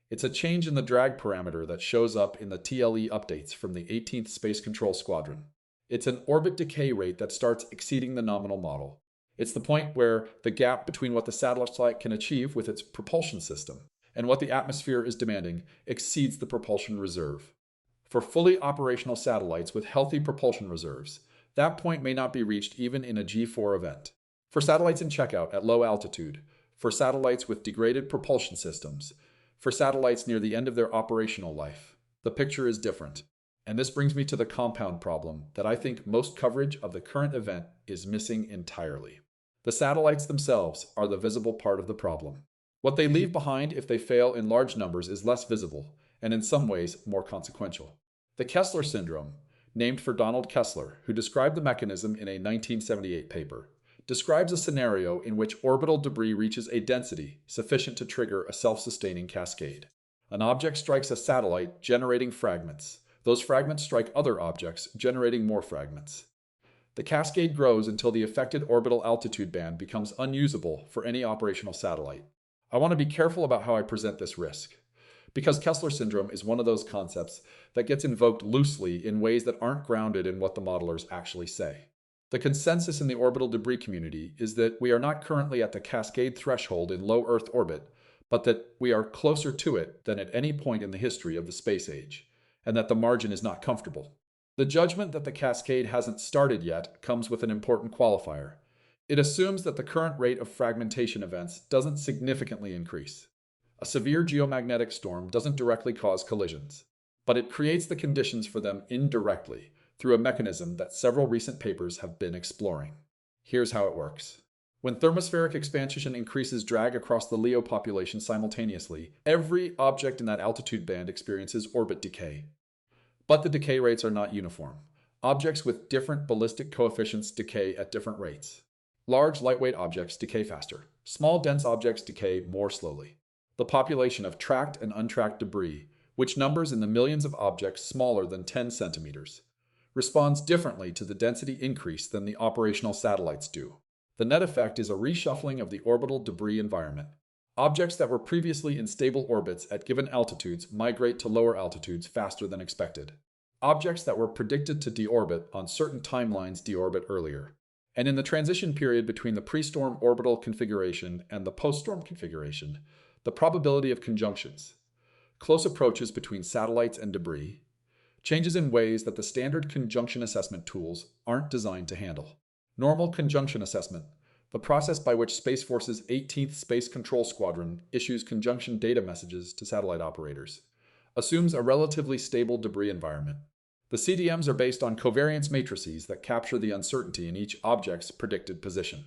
It's a change in the drag parameter that shows up in the TLE updates from the 18th Space Control Squadron. It's an orbit decay rate that starts exceeding the nominal model. It's the point where the gap between what the satellite can achieve with its propulsion system and what the atmosphere is demanding exceeds the propulsion reserve. For fully operational satellites with healthy propulsion reserves, that point may not be reached even in a G4 event. For satellites in checkout at low altitude, for satellites with degraded propulsion systems, for satellites near the end of their operational life, the picture is different. And this brings me to the compound problem that I think most coverage of the current event is missing entirely. The satellites themselves are the visible part of the problem. What they leave behind if they fail in large numbers is less visible, and in some ways more consequential. The Kessler syndrome, named for Donald Kessler, who described the mechanism in a 1978 paper, describes a scenario in which orbital debris reaches a density sufficient to trigger a self-sustaining cascade. An object strikes a satellite, generating fragments. Those fragments strike other objects, generating more fragments. The cascade grows until the affected orbital altitude band becomes unusable for any operational satellite. I want to be careful about how I present this risk, because Kessler syndrome is one of those concepts that gets invoked loosely in ways that aren't grounded in what the modelers actually say. The consensus in the orbital debris community is that we are not currently at the cascade threshold in low Earth orbit, but that we are closer to it than at any point in the history of the space age, and that the margin is not comfortable. The judgment that the cascade hasn't started yet comes with an important qualifier. It assumes that the current rate of fragmentation events doesn't significantly increase. A severe geomagnetic storm doesn't directly cause collisions, but it creates the conditions for them indirectly through a mechanism that several recent papers have been exploring. Here's how it works. When thermospheric expansion increases drag across the LEO population simultaneously, every object in that altitude band experiences orbit decay. But the decay rates are not uniform. Objects with different ballistic coefficients decay at different rates. Large, lightweight objects decay faster. Small, dense objects decay more slowly. The population of tracked and untracked debris, which numbers in the millions of objects smaller than 10 centimeters, responds differently to the density increase than the operational satellites do. The net effect is a reshuffling of the orbital debris environment. Objects that were previously in stable orbits at given altitudes migrate to lower altitudes faster than expected. Objects that were predicted to deorbit on certain timelines deorbit earlier. And in the transition period between the pre-storm orbital configuration and the post-storm configuration, the probability of conjunctions, close approaches between satellites and debris, changes in ways that the standard conjunction assessment tools aren't designed to handle. Normal conjunction assessment, the process by which Space Force's 18th Space Control Squadron issues conjunction data messages to satellite operators, assumes a relatively stable debris environment. The CDMs are based on covariance matrices that capture the uncertainty in each object's predicted position.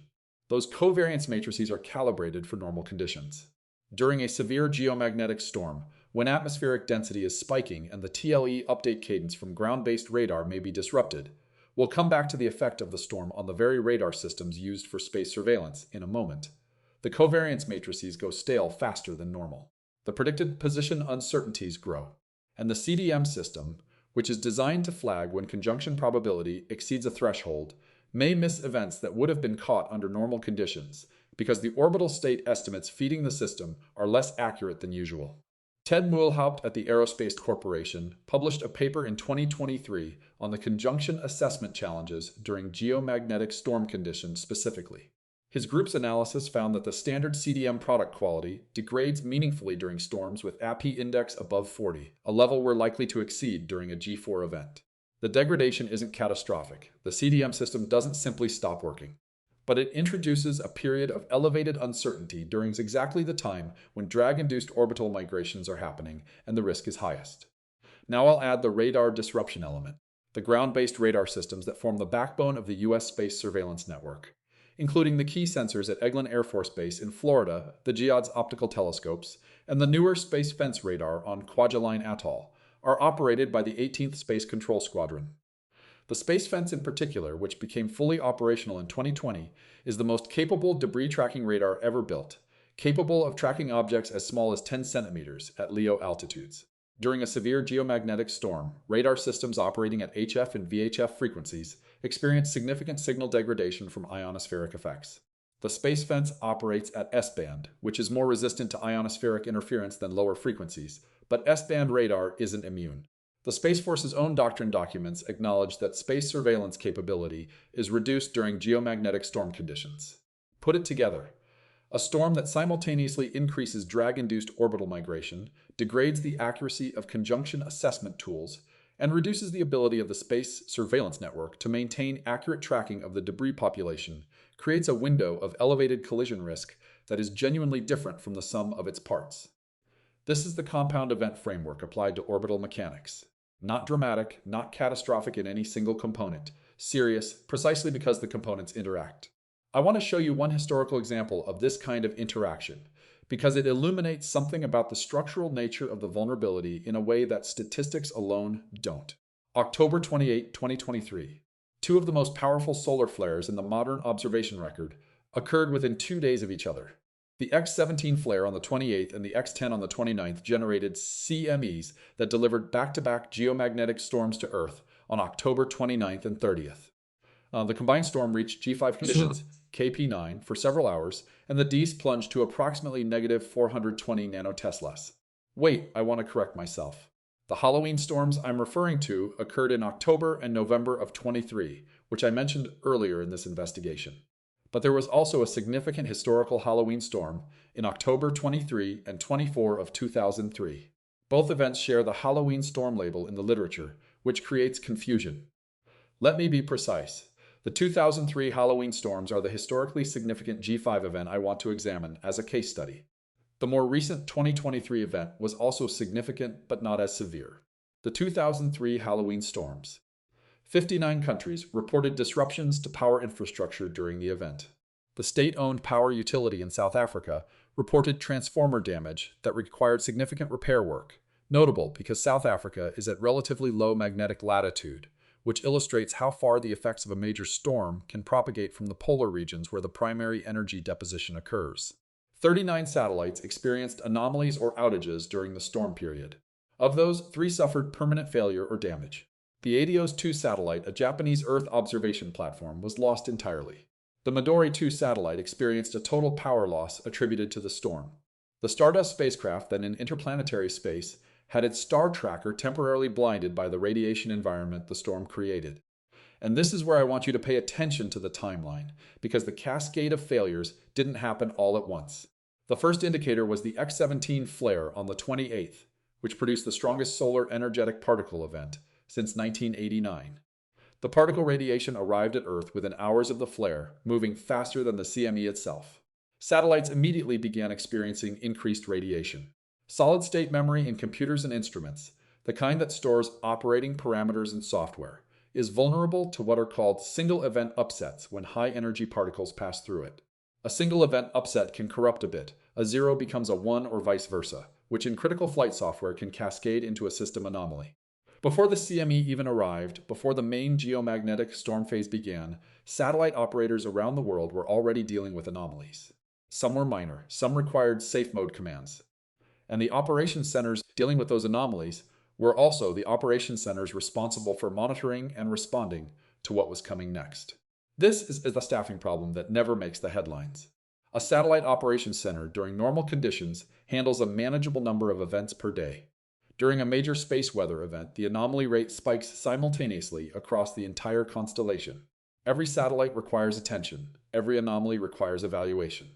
Those covariance matrices are calibrated for normal conditions. During a severe geomagnetic storm, when atmospheric density is spiking and the TLE update cadence from ground-based radar may be disrupted, we'll come back to the effect of the storm on the very radar systems used for space surveillance in a moment. The covariance matrices go stale faster than normal. The predicted position uncertainties grow, and the CDM system, which is designed to flag when conjunction probability exceeds a threshold, may miss events that would have been caught under normal conditions because the orbital state estimates feeding the system are less accurate than usual. Ted Muehlhaupt at the Aerospace Corporation published a paper in 2023 on the conjunction assessment challenges during geomagnetic storm conditions specifically. His group's analysis found that the standard CDM product quality degrades meaningfully during storms with API index above 40, a level we're likely to exceed during a G4 event. The degradation isn't catastrophic. The CDM system doesn't simply stop working, but it introduces a period of elevated uncertainty during exactly the time when drag-induced orbital migrations are happening and the risk is highest. Now I'll add the radar disruption element, the ground-based radar systems that form the backbone of the U.S. space surveillance network, including the key sensors at Eglin Air Force Base in Florida, the GEODS optical telescopes, and the newer space fence radar on Kwajalein Atoll, are operated by the 18th Space Control Squadron. The Space Fence in particular, which became fully operational in 2020, is the most capable debris tracking radar ever built, capable of tracking objects as small as 10 centimeters at LEO altitudes. During a severe geomagnetic storm, radar systems operating at HF and VHF frequencies experience significant signal degradation from ionospheric effects. The Space Fence operates at S-band, which is more resistant to ionospheric interference than lower frequencies, but S-band radar isn't immune. The Space Force's own doctrine documents acknowledge that space surveillance capability is reduced during geomagnetic storm conditions. Put it together. A storm that simultaneously increases drag-induced orbital migration, degrades the accuracy of conjunction assessment tools, and reduces the ability of the space surveillance network to maintain accurate tracking of the debris population, creates a window of elevated collision risk that is genuinely different from the sum of its parts. This is the compound event framework applied to orbital mechanics. Not dramatic, not catastrophic in any single component. Serious, precisely because the components interact. I want to show you one historical example of this kind of interaction, because it illuminates something about the structural nature of the vulnerability in a way that statistics alone don't. October 28, 2023. Two of the most powerful solar flares in the modern observation record occurred within 2 days of each other. The X-17 flare on the 28th and the X-10 on the 29th generated CMEs that delivered back-to-back geomagnetic storms to Earth on October 29th and 30th. The combined storm reached G5 conditions, KP9, for several hours, and the Ds plunged to approximately negative 420 nanoteslas. Wait, I want to correct myself. The Halloween storms I'm referring to occurred in October and November of 23, which I mentioned earlier in this investigation. But there was also a significant historical Halloween storm in October 23 and 24 of 2003. Both events share the Halloween storm label in the literature, which creates confusion. Let me be precise. The 2003 Halloween storms are the historically significant G5 event I want to examine as a case study. The more recent 2023 event was also significant but not as severe. The 2003 Halloween storms. 59 countries reported disruptions to power infrastructure during the event. The state-owned power utility in South Africa reported transformer damage that required significant repair work, notable because South Africa is at relatively low magnetic latitude, which illustrates how far the effects of a major storm can propagate from the polar regions where the primary energy deposition occurs. 39 satellites experienced anomalies or outages during the storm period. Of those, 3 suffered permanent failure or damage. The ADOS 2 satellite, a Japanese Earth observation platform, was lost entirely. The Midori 2 satellite experienced a total power loss attributed to the storm. The Stardust spacecraft, then in interplanetary space, had its star tracker temporarily blinded by the radiation environment the storm created. And this is where I want you to pay attention to the timeline, because the cascade of failures didn't happen all at once. The first indicator was the X-17 flare on the 28th, which produced the strongest solar energetic particle event since 1989. The particle radiation arrived at Earth within hours of the flare, moving faster than the CME itself. Satellites immediately began experiencing increased radiation. Solid-state memory in computers and instruments, the kind that stores operating parameters and software, is vulnerable to what are called single-event upsets when high-energy particles pass through it. A single-event upset can corrupt a bit. A 0 becomes a 1 or vice versa, which in critical flight software can cascade into a system anomaly. Before the CME even arrived, before the main geomagnetic storm phase began, satellite operators around the world were already dealing with anomalies. Some were minor, some required safe mode commands. And the operations centers dealing with those anomalies were also the operations centers responsible for monitoring and responding to what was coming next. This is the staffing problem that never makes the headlines. A satellite operations center during normal conditions handles a manageable number of events per day. During a major space weather event, the anomaly rate spikes simultaneously across the entire constellation. Every satellite requires attention. Every anomaly requires evaluation.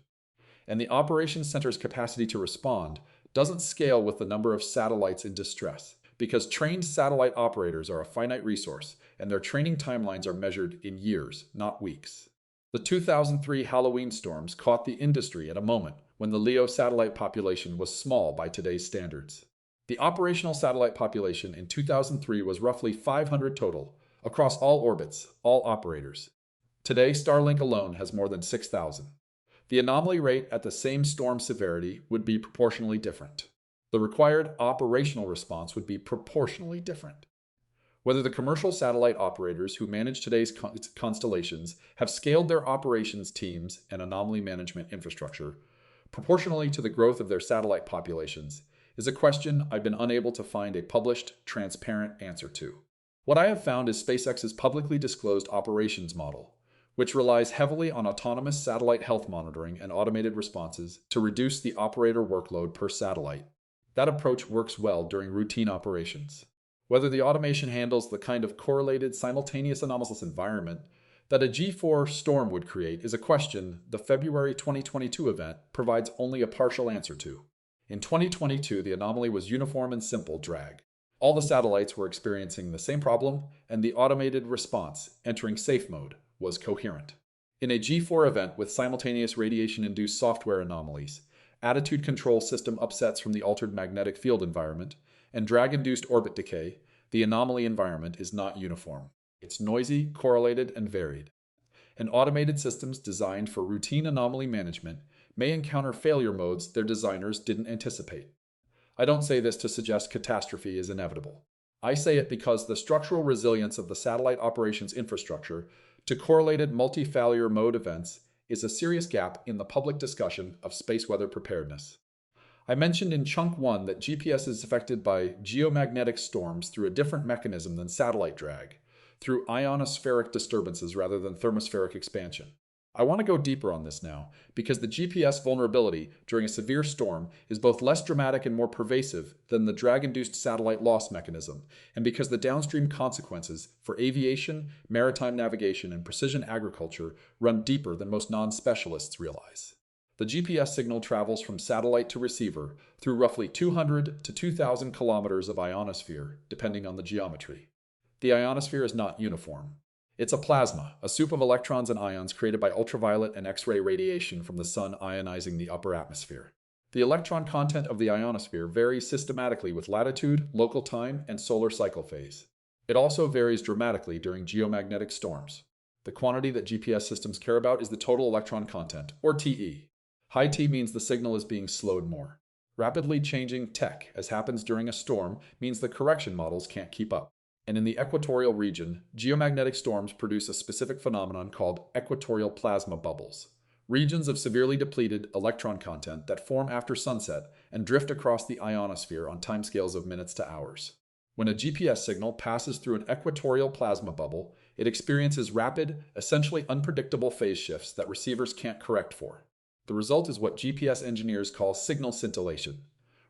And the operations center's capacity to respond doesn't scale with the number of satellites in distress, because trained satellite operators are a finite resource, and their training timelines are measured in years, not weeks. The 2003 Halloween storms caught the industry at a moment when the LEO satellite population was small by today's standards. The operational satellite population in 2003 was roughly 500 total, across all orbits, all operators. Today, Starlink alone has more than 6,000. The anomaly rate at the same storm severity would be proportionally different. The required operational response would be proportionally different. Whether the commercial satellite operators who manage today's constellations have scaled their operations teams and anomaly management infrastructure proportionally to the growth of their satellite populations is a question I've been unable to find a published, transparent answer to. What I have found is SpaceX's publicly disclosed operations model, which relies heavily on autonomous satellite health monitoring and automated responses to reduce the operator workload per satellite. That approach works well during routine operations. Whether the automation handles the kind of correlated simultaneous anomalous environment that a G4 storm would create is a question the February 2022 event provides only a partial answer to. In 2022, the anomaly was uniform and simple drag. All the satellites were experiencing the same problem, and the automated response, entering safe mode, was coherent. In a G4 event with simultaneous radiation-induced software anomalies, attitude control system upsets from the altered magnetic field environment, and drag-induced orbit decay, the anomaly environment is not uniform. It's noisy, correlated, and varied. And automated systems designed for routine anomaly management may encounter failure modes their designers didn't anticipate. I don't say this to suggest catastrophe is inevitable. I say it because the structural resilience of the satellite operations infrastructure to correlated multi-failure mode events is a serious gap in the public discussion of space weather preparedness. I mentioned in Chunk 1 that GPS is affected by geomagnetic storms through a different mechanism than satellite drag, through ionospheric disturbances rather than thermospheric expansion. I want to go deeper on this now, because the GPS vulnerability during a severe storm is both less dramatic and more pervasive than the drag-induced satellite loss mechanism, and because the downstream consequences for aviation, maritime navigation, and precision agriculture run deeper than most non-specialists realize. The GPS signal travels from satellite to receiver through roughly 200 to 2,000 kilometers of ionosphere, depending on the geometry. The ionosphere is not uniform. It's a plasma, a soup of electrons and ions created by ultraviolet and X-ray radiation from the sun ionizing the upper atmosphere. The electron content of the ionosphere varies systematically with latitude, local time, and solar cycle phase. It also varies dramatically during geomagnetic storms. The quantity that GPS systems care about is the total electron content, or TE. High T means the signal is being slowed more. Rapidly changing TEC, as happens during a storm, means the correction models can't keep up. And in the equatorial region, geomagnetic storms produce a specific phenomenon called equatorial plasma bubbles, regions of severely depleted electron content that form after sunset and drift across the ionosphere on timescales of minutes to hours. When a GPS signal passes through an equatorial plasma bubble, it experiences rapid, essentially unpredictable phase shifts that receivers can't correct for. The result is what GPS engineers call signal scintillation,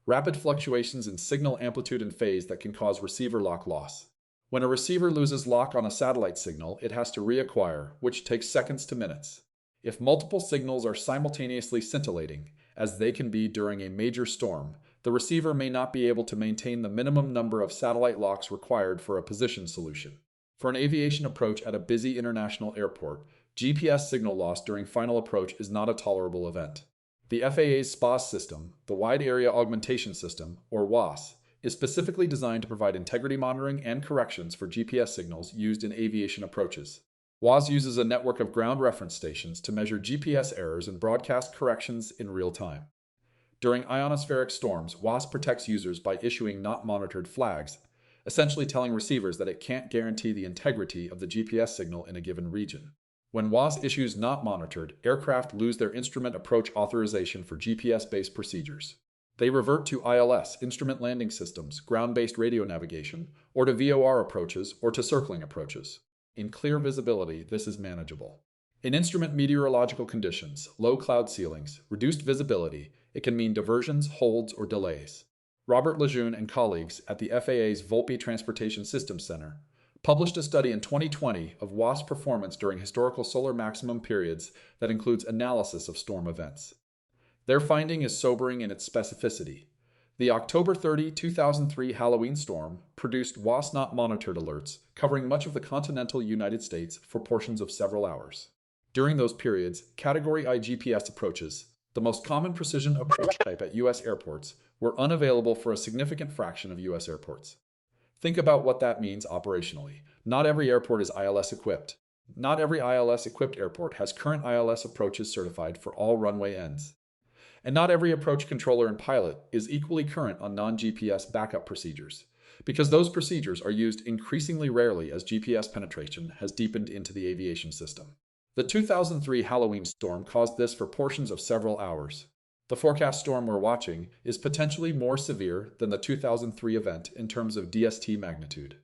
rapid fluctuations in signal amplitude and phase that can cause receiver lock loss. When a receiver loses lock on a satellite signal, it has to reacquire, which takes seconds to minutes. If multiple signals are simultaneously scintillating, as they can be during a major storm, the receiver may not be able to maintain the minimum number of satellite locks required for a position solution. For an aviation approach at a busy international airport, GPS signal loss during final approach is not a tolerable event. The FAA's SPAS system, the Wide Area Augmentation System, or WAAS, is specifically designed to provide integrity monitoring and corrections for GPS signals used in aviation approaches. WAAS uses a network of ground reference stations to measure GPS errors and broadcast corrections in real time. During ionospheric storms, WAAS protects users by issuing not monitored flags, essentially telling receivers that it can't guarantee the integrity of the GPS signal in a given region. When WAAS issues not monitored, aircraft lose their instrument approach authorization for GPS-based procedures. They revert to ILS, instrument landing systems, ground-based radio navigation, or to VOR approaches or to circling approaches. In clear visibility, this is manageable. In instrument meteorological conditions, low cloud ceilings, reduced visibility, it can mean diversions, holds, or delays. Robert Lejeune and colleagues at the FAA's Volpe Transportation Systems Center published a study in 2020 of WAAS performance during historical solar maximum periods that includes analysis of storm events. Their finding is sobering in its specificity. The October 30, 2003 Halloween storm produced WAAS not monitored alerts covering much of the continental United States for portions of several hours. During those periods, Category I GPS approaches, the most common precision approach type at U.S. airports, were unavailable for a significant fraction of U.S. airports. Think about what that means operationally. Not every airport is ILS equipped. Not every ILS equipped airport has current ILS approaches certified for all runway ends. And not every approach controller and pilot is equally current on non-GPS backup procedures, because those procedures are used increasingly rarely as GPS penetration has deepened into the aviation system. The 2003 Halloween storm caused this for portions of several hours. The forecast storm we're watching is potentially more severe than the 2003 event in terms of DST magnitude.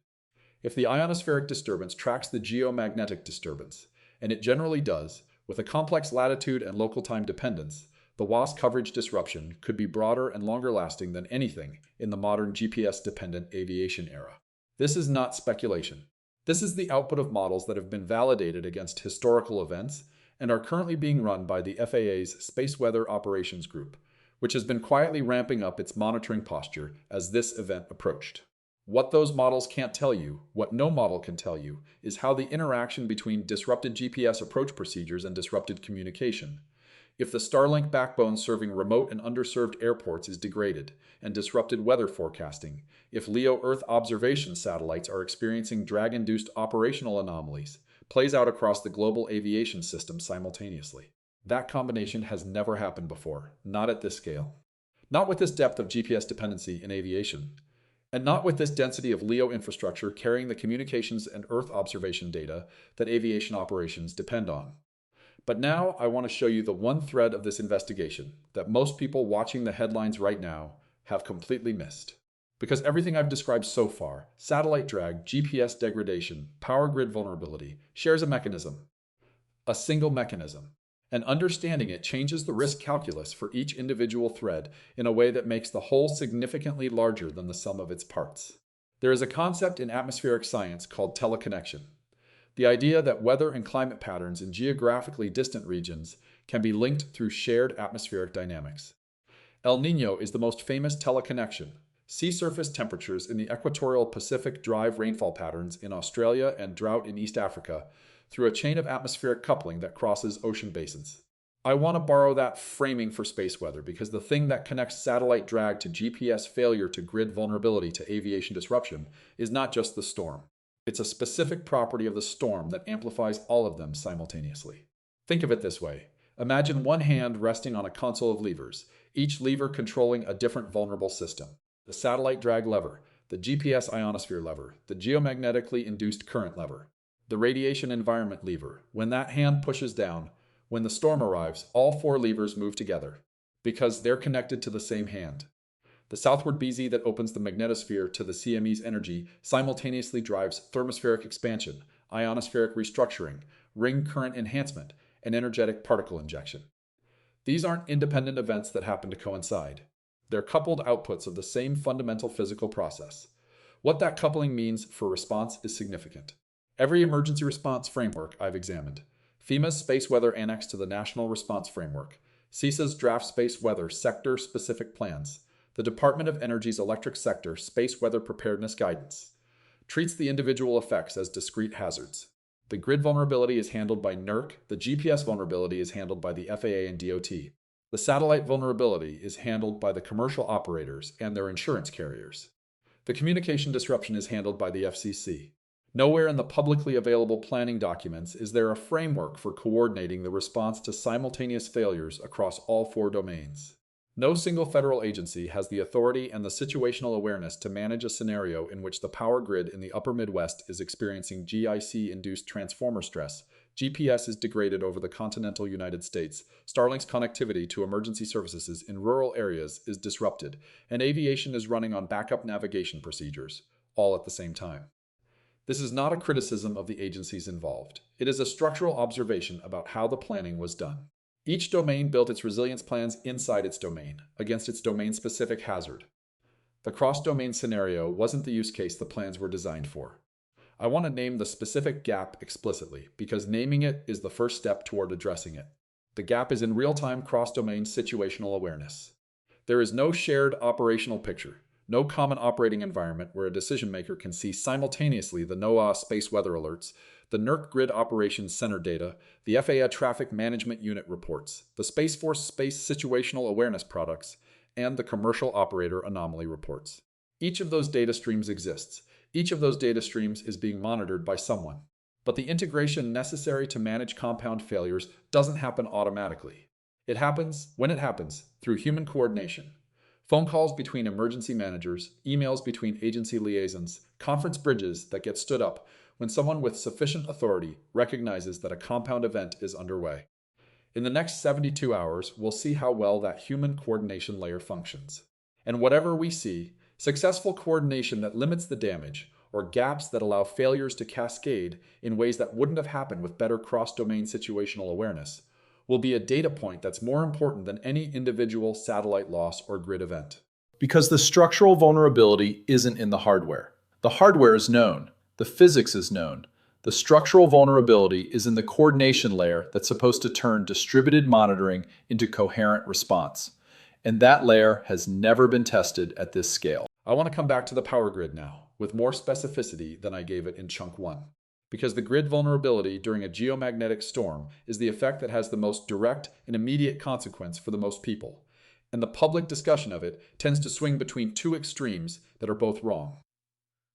If the ionospheric disturbance tracks the geomagnetic disturbance, and it generally does, with a complex latitude and local time dependence, the WAAS coverage disruption could be broader and longer lasting than anything in the modern GPS-dependent aviation era. This is not speculation. This is the output of models that have been validated against historical events and are currently being run by the FAA's Space Weather Operations Group, which has been quietly ramping up its monitoring posture as this event approached. What those models can't tell you, what no model can tell you, is how the interaction between disrupted GPS approach procedures and disrupted communication, if the Starlink backbone serving remote and underserved airports is degraded and disrupted weather forecasting, if LEO Earth observation satellites are experiencing drag-induced operational anomalies, plays out across the global aviation system simultaneously. That combination has never happened before, not at this scale. Not with this depth of GPS dependency in aviation, and not with this density of LEO infrastructure carrying the communications and Earth observation data that aviation operations depend on. But now I want to show you the one thread of this investigation that most people watching the headlines right now have completely missed. Because everything I've described so far, satellite drag, GPS degradation, power grid vulnerability, shares a single mechanism. And understanding it changes the risk calculus for each individual thread in a way that makes the whole significantly larger than the sum of its parts. There is a concept in atmospheric science called teleconnection. The idea that weather and climate patterns in geographically distant regions can be linked through shared atmospheric dynamics. El Niño is the most famous teleconnection. Sea surface temperatures in the equatorial Pacific drive rainfall patterns in Australia and drought in East Africa through a chain of atmospheric coupling that crosses ocean basins. I want to borrow that framing for space weather because the thing that connects satellite drag to GPS failure to grid vulnerability to aviation disruption is not just the storm. It's a specific property of the storm that amplifies all of them simultaneously. Think of it this way. Imagine one hand resting on a console of levers, each lever controlling a different vulnerable system. The satellite drag lever, the GPS ionosphere lever, the geomagnetically induced current lever, the radiation environment lever. When that hand pushes down, when the storm arrives, all four levers move together because they're connected to the same hand. The southward BZ that opens the magnetosphere to the CME's energy simultaneously drives thermospheric expansion, ionospheric restructuring, ring current enhancement, and energetic particle injection. These aren't independent events that happen to coincide. They're coupled outputs of the same fundamental physical process. What that coupling means for response is significant. Every emergency response framework I've examined, FEMA's Space Weather Annex to the National Response Framework, CISA's Draft Space Weather Sector-Specific Plans, the Department of Energy's Electric Sector Space Weather Preparedness Guidance, treats the individual effects as discrete hazards. The grid vulnerability is handled by NERC, the GPS vulnerability is handled by the FAA and DOT. The satellite vulnerability is handled by the commercial operators and their insurance carriers. The communication disruption is handled by the FCC. Nowhere in the publicly available planning documents is there a framework for coordinating the response to simultaneous failures across all four domains. No single federal agency has the authority and the situational awareness to manage a scenario in which the power grid in the upper Midwest is experiencing GIC-induced transformer stress, GPS is degraded over the continental United States, Starlink's connectivity to emergency services in rural areas is disrupted, and aviation is running on backup navigation procedures, all at the same time. This is not a criticism of the agencies involved. It is a structural observation about how the planning was done. Each domain built its resilience plans inside its domain, against its domain-specific hazard. The cross-domain scenario wasn't the use case the plans were designed for. I want to name the specific gap explicitly, because naming it is the first step toward addressing it. The gap is in real-time cross-domain situational awareness. There is no shared operational picture, no common operating environment where a decision-maker can see simultaneously the NOAA space weather alerts, the NERC Grid Operations Center data, the FAA Traffic Management Unit reports, the Space Force Space Situational Awareness products, and the Commercial Operator Anomaly reports. Each of those data streams exists. Each of those data streams is being monitored by someone. But the integration necessary to manage compound failures doesn't happen automatically. It happens, when it happens, through human coordination. Phone calls between emergency managers, emails between agency liaisons, conference bridges that get stood up when someone with sufficient authority recognizes that a compound event is underway. In the next 72 hours, we'll see how well that human coordination layer functions. And whatever we see, successful coordination that limits the damage, or gaps that allow failures to cascade in ways that wouldn't have happened with better cross-domain situational awareness, will be a data point that's more important than any individual satellite loss or grid event. Because the structural vulnerability isn't in the hardware. The hardware is known. The physics is known. The structural vulnerability is in the coordination layer that's supposed to turn distributed monitoring into coherent response. And that layer has never been tested at this scale. I want to come back to the power grid now, with more specificity than I gave it in Chunk 1. Because the grid vulnerability during a geomagnetic storm is the effect that has the most direct and immediate consequence for the most people. And the public discussion of it tends to swing between two extremes that are both wrong.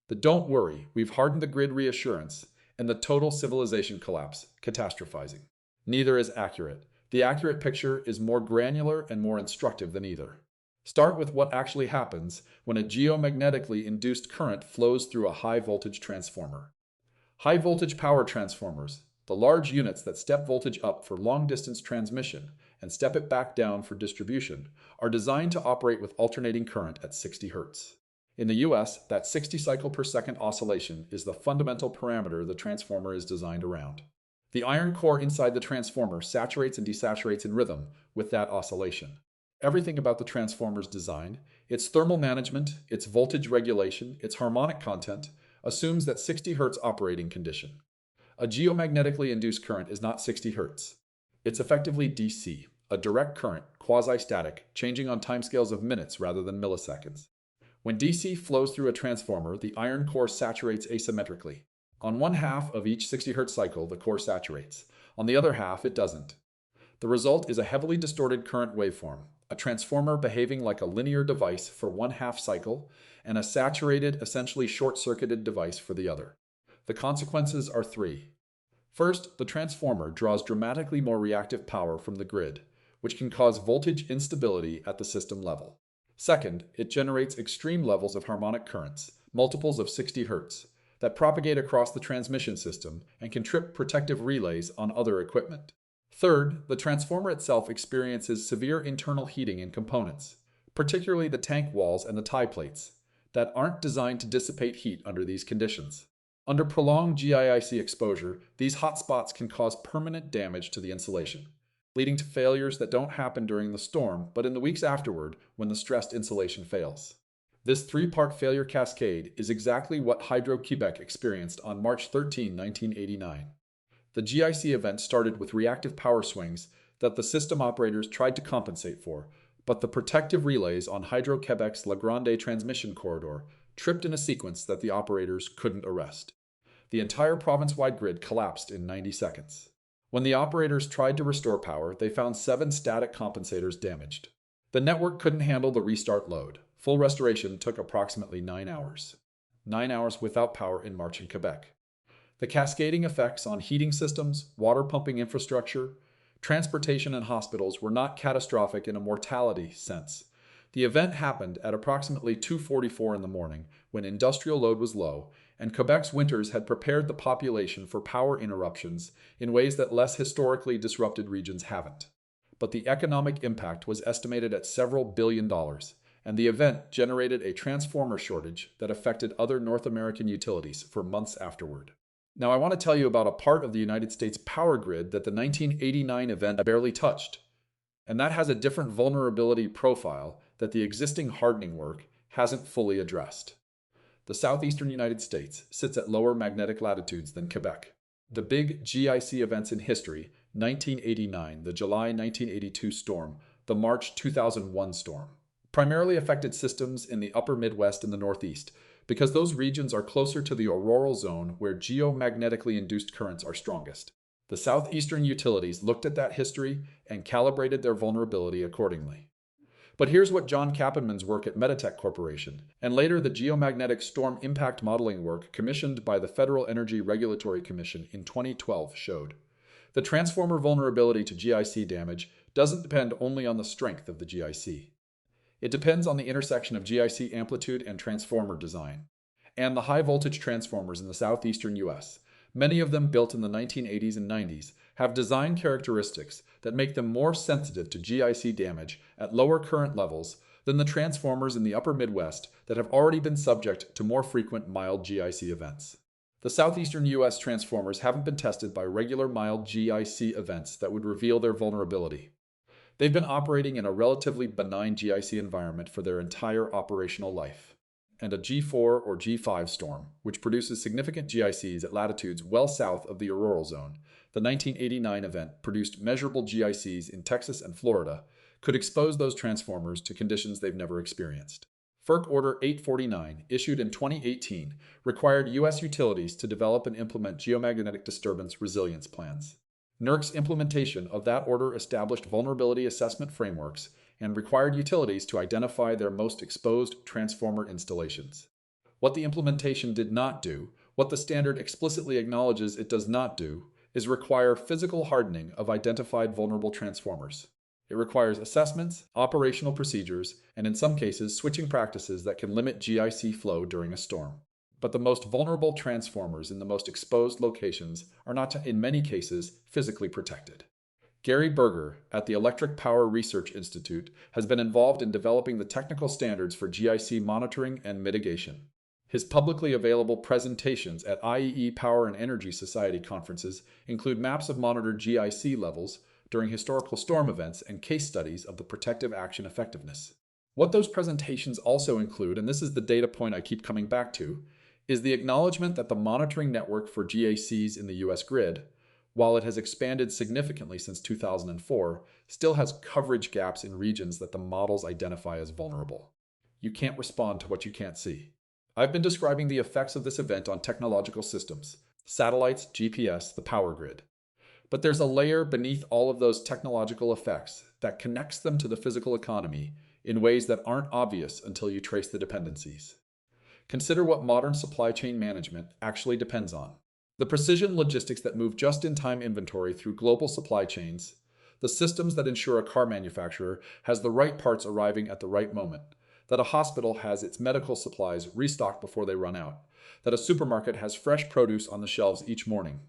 The "don't worry, we've hardened the grid" reassurance, and the total civilization collapse, catastrophizing. Neither is accurate. The accurate picture is more granular and more instructive than either. Start with what actually happens when a geomagnetically induced current flows through a high-voltage transformer. High-voltage power transformers, the large units that step voltage up for long-distance transmission and step it back down for distribution, are designed to operate with alternating current at 60 Hz. In the US, that 60 cycle per second oscillation is the fundamental parameter the transformer is designed around. The iron core inside the transformer saturates and desaturates in rhythm with that oscillation. Everything about the transformer's design, its thermal management, its voltage regulation, its harmonic content, assumes that 60 Hz operating condition. A geomagnetically induced current is not 60 Hz. It's effectively DC, a direct current, quasi-static, changing on timescales of minutes rather than milliseconds. When DC flows through a transformer, the iron core saturates asymmetrically. On one half of each 60 Hz cycle, the core saturates. On the other half, it doesn't. The result is a heavily distorted current waveform, a transformer behaving like a linear device for one half cycle, and a saturated, essentially short-circuited device for the other. The consequences are three. First, the transformer draws dramatically more reactive power from the grid, which can cause voltage instability at the system level. Second, it generates extreme levels of harmonic currents, multiples of 60 Hz, that propagate across the transmission system and can trip protective relays on other equipment. Third, the transformer itself experiences severe internal heating in components, particularly the tank walls and the tie plates, that aren't designed to dissipate heat under these conditions. Under prolonged GIIC exposure, these hotspots can cause permanent damage to the insulation, leading to failures that don't happen during the storm, but in the weeks afterward when the stressed insulation fails. This three-part failure cascade is exactly what Hydro-Quebec experienced on March 13, 1989. The GIC event started with reactive power swings that the system operators tried to compensate for, but the protective relays on Hydro-Quebec's La Grande transmission corridor tripped in a sequence that the operators couldn't arrest. The entire province-wide grid collapsed in 90 seconds. When the operators tried to restore power, they found 7 static compensators damaged. The network couldn't handle the restart load. Full restoration took approximately 9 hours. 9 hours without power in March in Quebec. The cascading effects on heating systems, water pumping infrastructure, transportation, and hospitals were not catastrophic in a mortality sense. The event happened at approximately 2:44 in the morning when industrial load was low, and Quebec's winters had prepared the population for power interruptions in ways that less historically disrupted regions haven't. But the economic impact was estimated at several $billion, and the event generated a transformer shortage that affected other North American utilities for months afterward. Now I want to tell you about a part of the United States power grid that the 1989 event barely touched, and that has a different vulnerability profile that the existing hardening work hasn't fully addressed. The southeastern United States sits at lower magnetic latitudes than Quebec. The big GIC events in history, 1989, the July 1982 storm, the March 2001 storm, primarily affected systems in the upper Midwest and the Northeast, because those regions are closer to the auroral zone where geomagnetically induced currents are strongest. The southeastern utilities looked at that history and calibrated their vulnerability accordingly. But here's what John Kappenman's work at Meditech Corporation, and later the geomagnetic storm impact modeling work commissioned by the Federal Energy Regulatory Commission in 2012 showed. The transformer vulnerability to GIC damage doesn't depend only on the strength of the GIC. It depends on the intersection of GIC amplitude and transformer design, and the high-voltage transformers in the southeastern U.S., many of them built in the 1980s and 90s, have design characteristics that make them more sensitive to GIC damage at lower current levels than the transformers in the upper Midwest that have already been subject to more frequent mild GIC events. The southeastern U.S. transformers haven't been tested by regular mild GIC events that would reveal their vulnerability. They've been operating in a relatively benign GIC environment for their entire operational life. And a G4 or G5 storm, which produces significant GICs at latitudes well south of the auroral zone, the 1989 event produced measurable GICs in Texas and Florida, could expose those transformers to conditions they've never experienced. FERC Order 849, issued in 2018, required U.S. utilities to develop and implement geomagnetic disturbance resilience plans. NERC's implementation of that order established vulnerability assessment frameworks and required utilities to identify their most exposed transformer installations. What the implementation did not do, what the standard explicitly acknowledges it does not do, is require physical hardening of identified vulnerable transformers. It requires assessments, operational procedures, and in some cases, switching practices that can limit GIC flow during a storm. But the most vulnerable transformers in the most exposed locations are not, in many cases, physically protected. Gary Berger at the Electric Power Research Institute has been involved in developing the technical standards for GIC monitoring and mitigation. His publicly available presentations at IEE Power and Energy Society conferences include maps of monitored GIC levels during historical storm events and case studies of the protective action effectiveness. What those presentations also include, and this is the data point I keep coming back to, is the acknowledgement that the monitoring network for GICs in the US grid, while it has expanded significantly since 2004, still has coverage gaps in regions that the models identify as vulnerable. You can't respond to what you can't see. I've been describing the effects of this event on technological systems, satellites, GPS, the power grid. But there's a layer beneath all of those technological effects that connects them to the physical economy in ways that aren't obvious until you trace the dependencies. Consider what modern supply chain management actually depends on. The precision logistics that move just-in-time inventory through global supply chains, the systems that ensure a car manufacturer has the right parts arriving at the right moment, that a hospital has its medical supplies restocked before they run out, that a supermarket has fresh produce on the shelves each morning,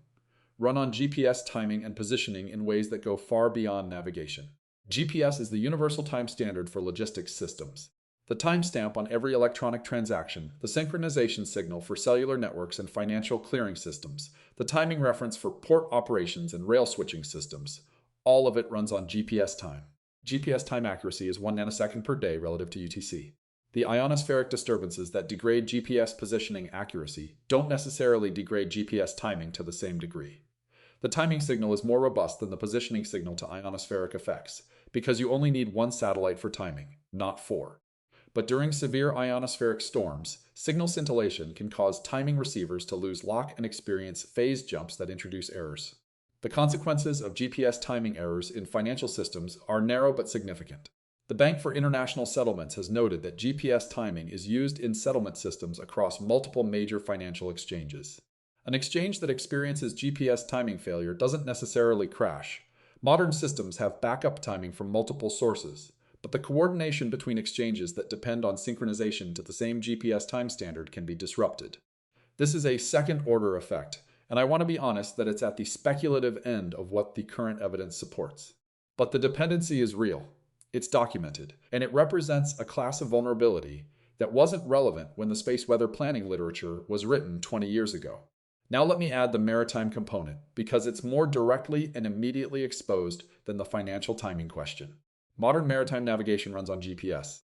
run on GPS timing and positioning in ways that go far beyond navigation. GPS is the universal time standard for logistics systems. The timestamp on every electronic transaction, the synchronization signal for cellular networks and financial clearing systems, the timing reference for port operations and rail switching systems, all of it runs on GPS time. GPS time accuracy is 1 nanosecond per day relative to UTC. The ionospheric disturbances that degrade GPS positioning accuracy don't necessarily degrade GPS timing to the same degree. The timing signal is more robust than the positioning signal to ionospheric effects, because you only need one satellite for timing, not 4. But during severe ionospheric storms, signal scintillation can cause timing receivers to lose lock and experience phase jumps that introduce errors. The consequences of GPS timing errors in financial systems are narrow but significant. The Bank for International Settlements has noted that GPS timing is used in settlement systems across multiple major financial exchanges. An exchange that experiences GPS timing failure doesn't necessarily crash. Modern systems have backup timing from multiple sources, but the coordination between exchanges that depend on synchronization to the same GPS time standard can be disrupted. This is a second-order effect, and I want to be honest that it's at the speculative end of what the current evidence supports. But the dependency is real, it's documented, and it represents a class of vulnerability that wasn't relevant when the space weather planning literature was written 20 years ago. Now let me add the maritime component, because it's more directly and immediately exposed than the financial timing question. Modern maritime navigation runs on GPS.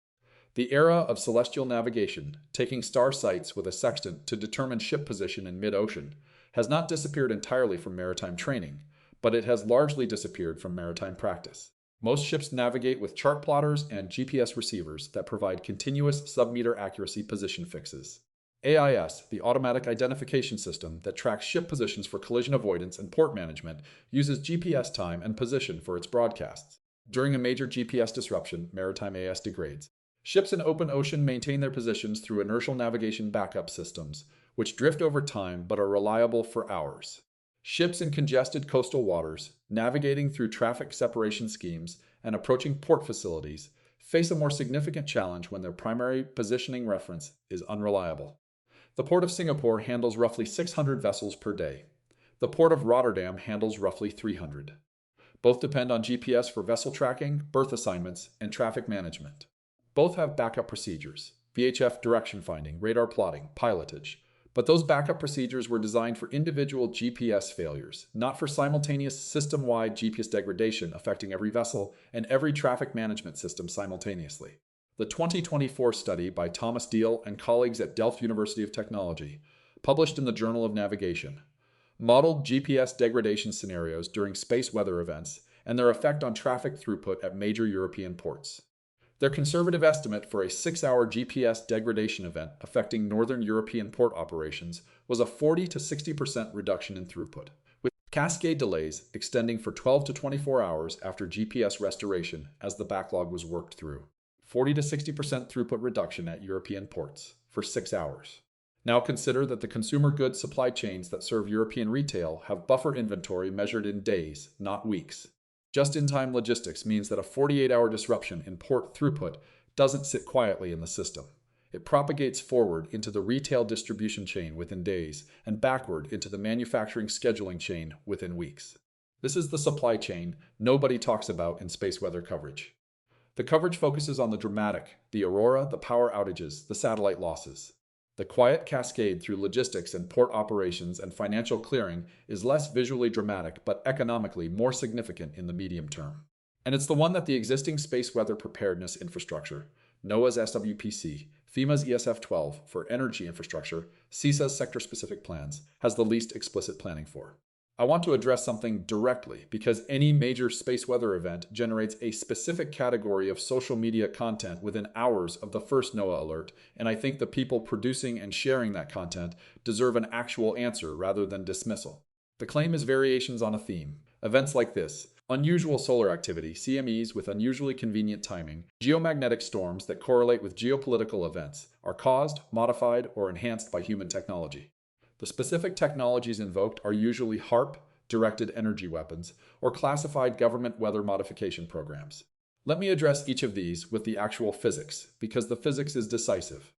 The era of celestial navigation, taking star sights with a sextant to determine ship position in mid-ocean, has not disappeared entirely from maritime training, but it has largely disappeared from maritime practice. Most ships navigate with chart plotters and GPS receivers that provide continuous sub-meter accuracy position fixes. AIS, the automatic identification system that tracks ship positions for collision avoidance and port management, uses GPS time and position for its broadcasts. During a major GPS disruption, maritime AIS degrades. Ships in open ocean maintain their positions through inertial navigation backup systems, which drift over time but are reliable for hours. Ships in congested coastal waters, navigating through traffic separation schemes and approaching port facilities, face a more significant challenge when their primary positioning reference is unreliable. The Port of Singapore handles roughly 600 vessels per day. The Port of Rotterdam handles roughly 300. Both depend on GPS for vessel tracking, berth assignments, and traffic management. Both have backup procedures, VHF direction finding, radar plotting, pilotage. But those backup procedures were designed for individual GPS failures, not for simultaneous system-wide GPS degradation affecting every vessel and every traffic management system simultaneously. The 2024 study by Thomas Deal and colleagues at Delft University of Technology, published in the Journal of Navigation, modeled GPS degradation scenarios during space weather events and their effect on traffic throughput at major European ports. Their conservative estimate for a 6-hour GPS degradation event affecting northern European port operations was a 40 to 60% reduction in throughput, with cascade delays extending for 12 to 24 hours after GPS restoration as the backlog was worked through. 40 to 60% throughput reduction at European ports for 6 hours. Now consider that the consumer goods supply chains that serve European retail have buffer inventory measured in days, not weeks. Just-in-time logistics means that a 48-hour disruption in port throughput doesn't sit quietly in the system. It propagates forward into the retail distribution chain within days and backward into the manufacturing scheduling chain within weeks. This is the supply chain nobody talks about in space weather coverage. The coverage focuses on the dramatic, the aurora, the power outages, the satellite losses. The quiet cascade through logistics and port operations and financial clearing is less visually dramatic but economically more significant in the medium term. And it's the one that the existing space weather preparedness infrastructure, NOAA's SWPC, FEMA's ESF-12 for energy infrastructure, CISA's sector-specific plans, has the least explicit planning for. I want to address something directly because any major space weather event generates a specific category of social media content within hours of the first NOAA alert, and I think the people producing and sharing that content deserve an actual answer rather than dismissal. The claim is variations on a theme. Events like this, unusual solar activity, CMEs with unusually convenient timing, geomagnetic storms that correlate with geopolitical events, are caused, modified, or enhanced by human technology. The specific technologies invoked are usually HARP, directed energy weapons, or classified government weather modification programs. Let me address each of these with the actual physics, because the physics is decisive.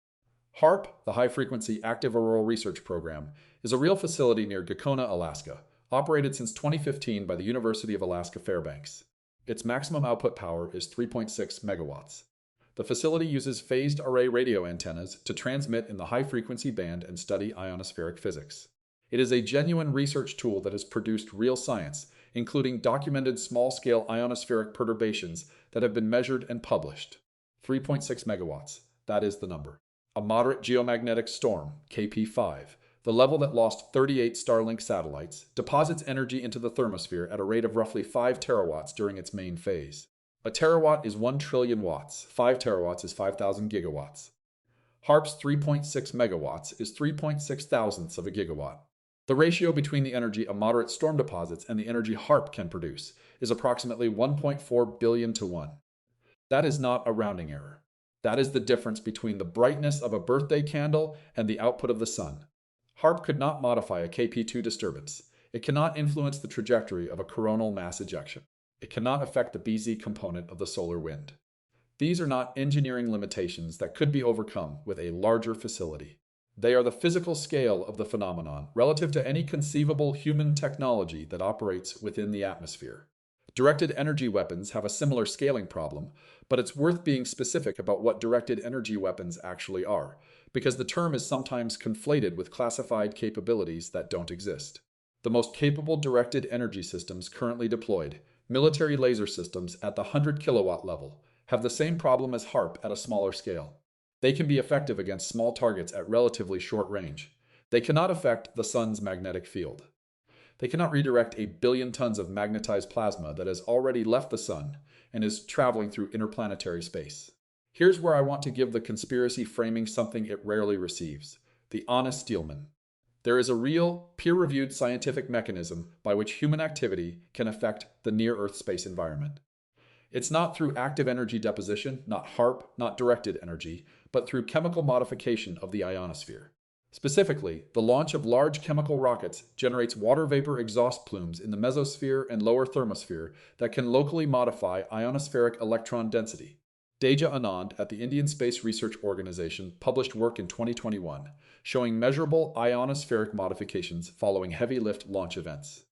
HARP, the High Frequency Active Auroral Research Program, is a real facility near Gacona, Alaska, operated since 2015 by the University of Alaska Fairbanks. Its maximum output power is 3.6 megawatts. The facility uses phased array radio antennas to transmit in the high-frequency band and study ionospheric physics. It is a genuine research tool that has produced real science, including documented small-scale ionospheric perturbations that have been measured and published. 3.6 megawatts, that is the number. A moderate geomagnetic storm, KP5, the level that lost 38 Starlink satellites, deposits energy into the thermosphere at a rate of roughly 5 terawatts during its main phase. A terawatt is 1 trillion watts. 5 terawatts is 5,000 gigawatts. HARP's 3.6 megawatts is 3.6 thousandths of a gigawatt. The ratio between the energy a moderate storm deposits and the energy HARP can produce is approximately 1.4 billion to 1. That is not a rounding error. That is the difference between the brightness of a birthday candle and the output of the sun. HARP could not modify a KP2 disturbance. It cannot influence the trajectory of a coronal mass ejection. It cannot affect the BZ component of the solar wind. These are not engineering limitations that could be overcome with a larger facility. They are the physical scale of the phenomenon relative to any conceivable human technology that operates within the atmosphere. Directed energy weapons have a similar scaling problem, but it's worth being specific about what directed energy weapons actually are, because the term is sometimes conflated with classified capabilities that don't exist. The most capable directed energy systems currently deployed, military laser systems at the 100 kilowatt level, have the same problem as HARP at a smaller scale. They can be effective against small targets at relatively short range. They cannot affect the sun's magnetic field. They cannot redirect a billion tons of magnetized plasma that has already left the sun and is traveling through interplanetary space. Here's where I want to give the conspiracy framing something it rarely receives: the honest Steelman. There is a real, peer-reviewed scientific mechanism by which human activity can affect the near-Earth space environment. It's not through active energy deposition, not HARP, not directed energy, but through chemical modification of the ionosphere. Specifically, the launch of large chemical rockets generates water vapor exhaust plumes in the mesosphere and lower thermosphere that can locally modify ionospheric electron density. Deja Anand at the Indian Space Research Organization published work in 2021 showing measurable ionospheric modifications following heavy lift launch events.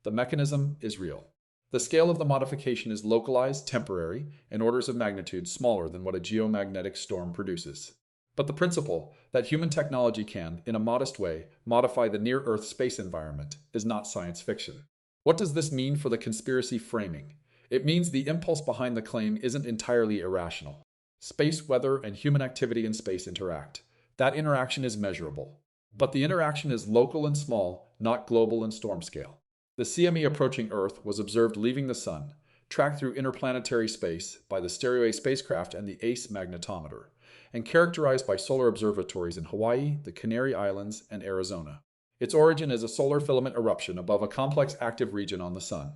The mechanism is real. The scale of the modification is localized, temporary, and orders of magnitude smaller than what a geomagnetic storm produces. But the principle that human technology can, in a modest way, modify the near-Earth space environment is not science fiction. What does this mean for the conspiracy framing? It means the impulse behind the claim isn't entirely irrational. Space weather and human activity in space interact. That interaction is measurable. But the interaction is local and small, not global and storm scale. The CME approaching Earth was observed leaving the Sun, tracked through interplanetary space by the Stereo spacecraft and the ACE magnetometer, and characterized by solar observatories in Hawaii, the Canary Islands, and Arizona. Its origin is a solar filament eruption above a complex active region on the Sun.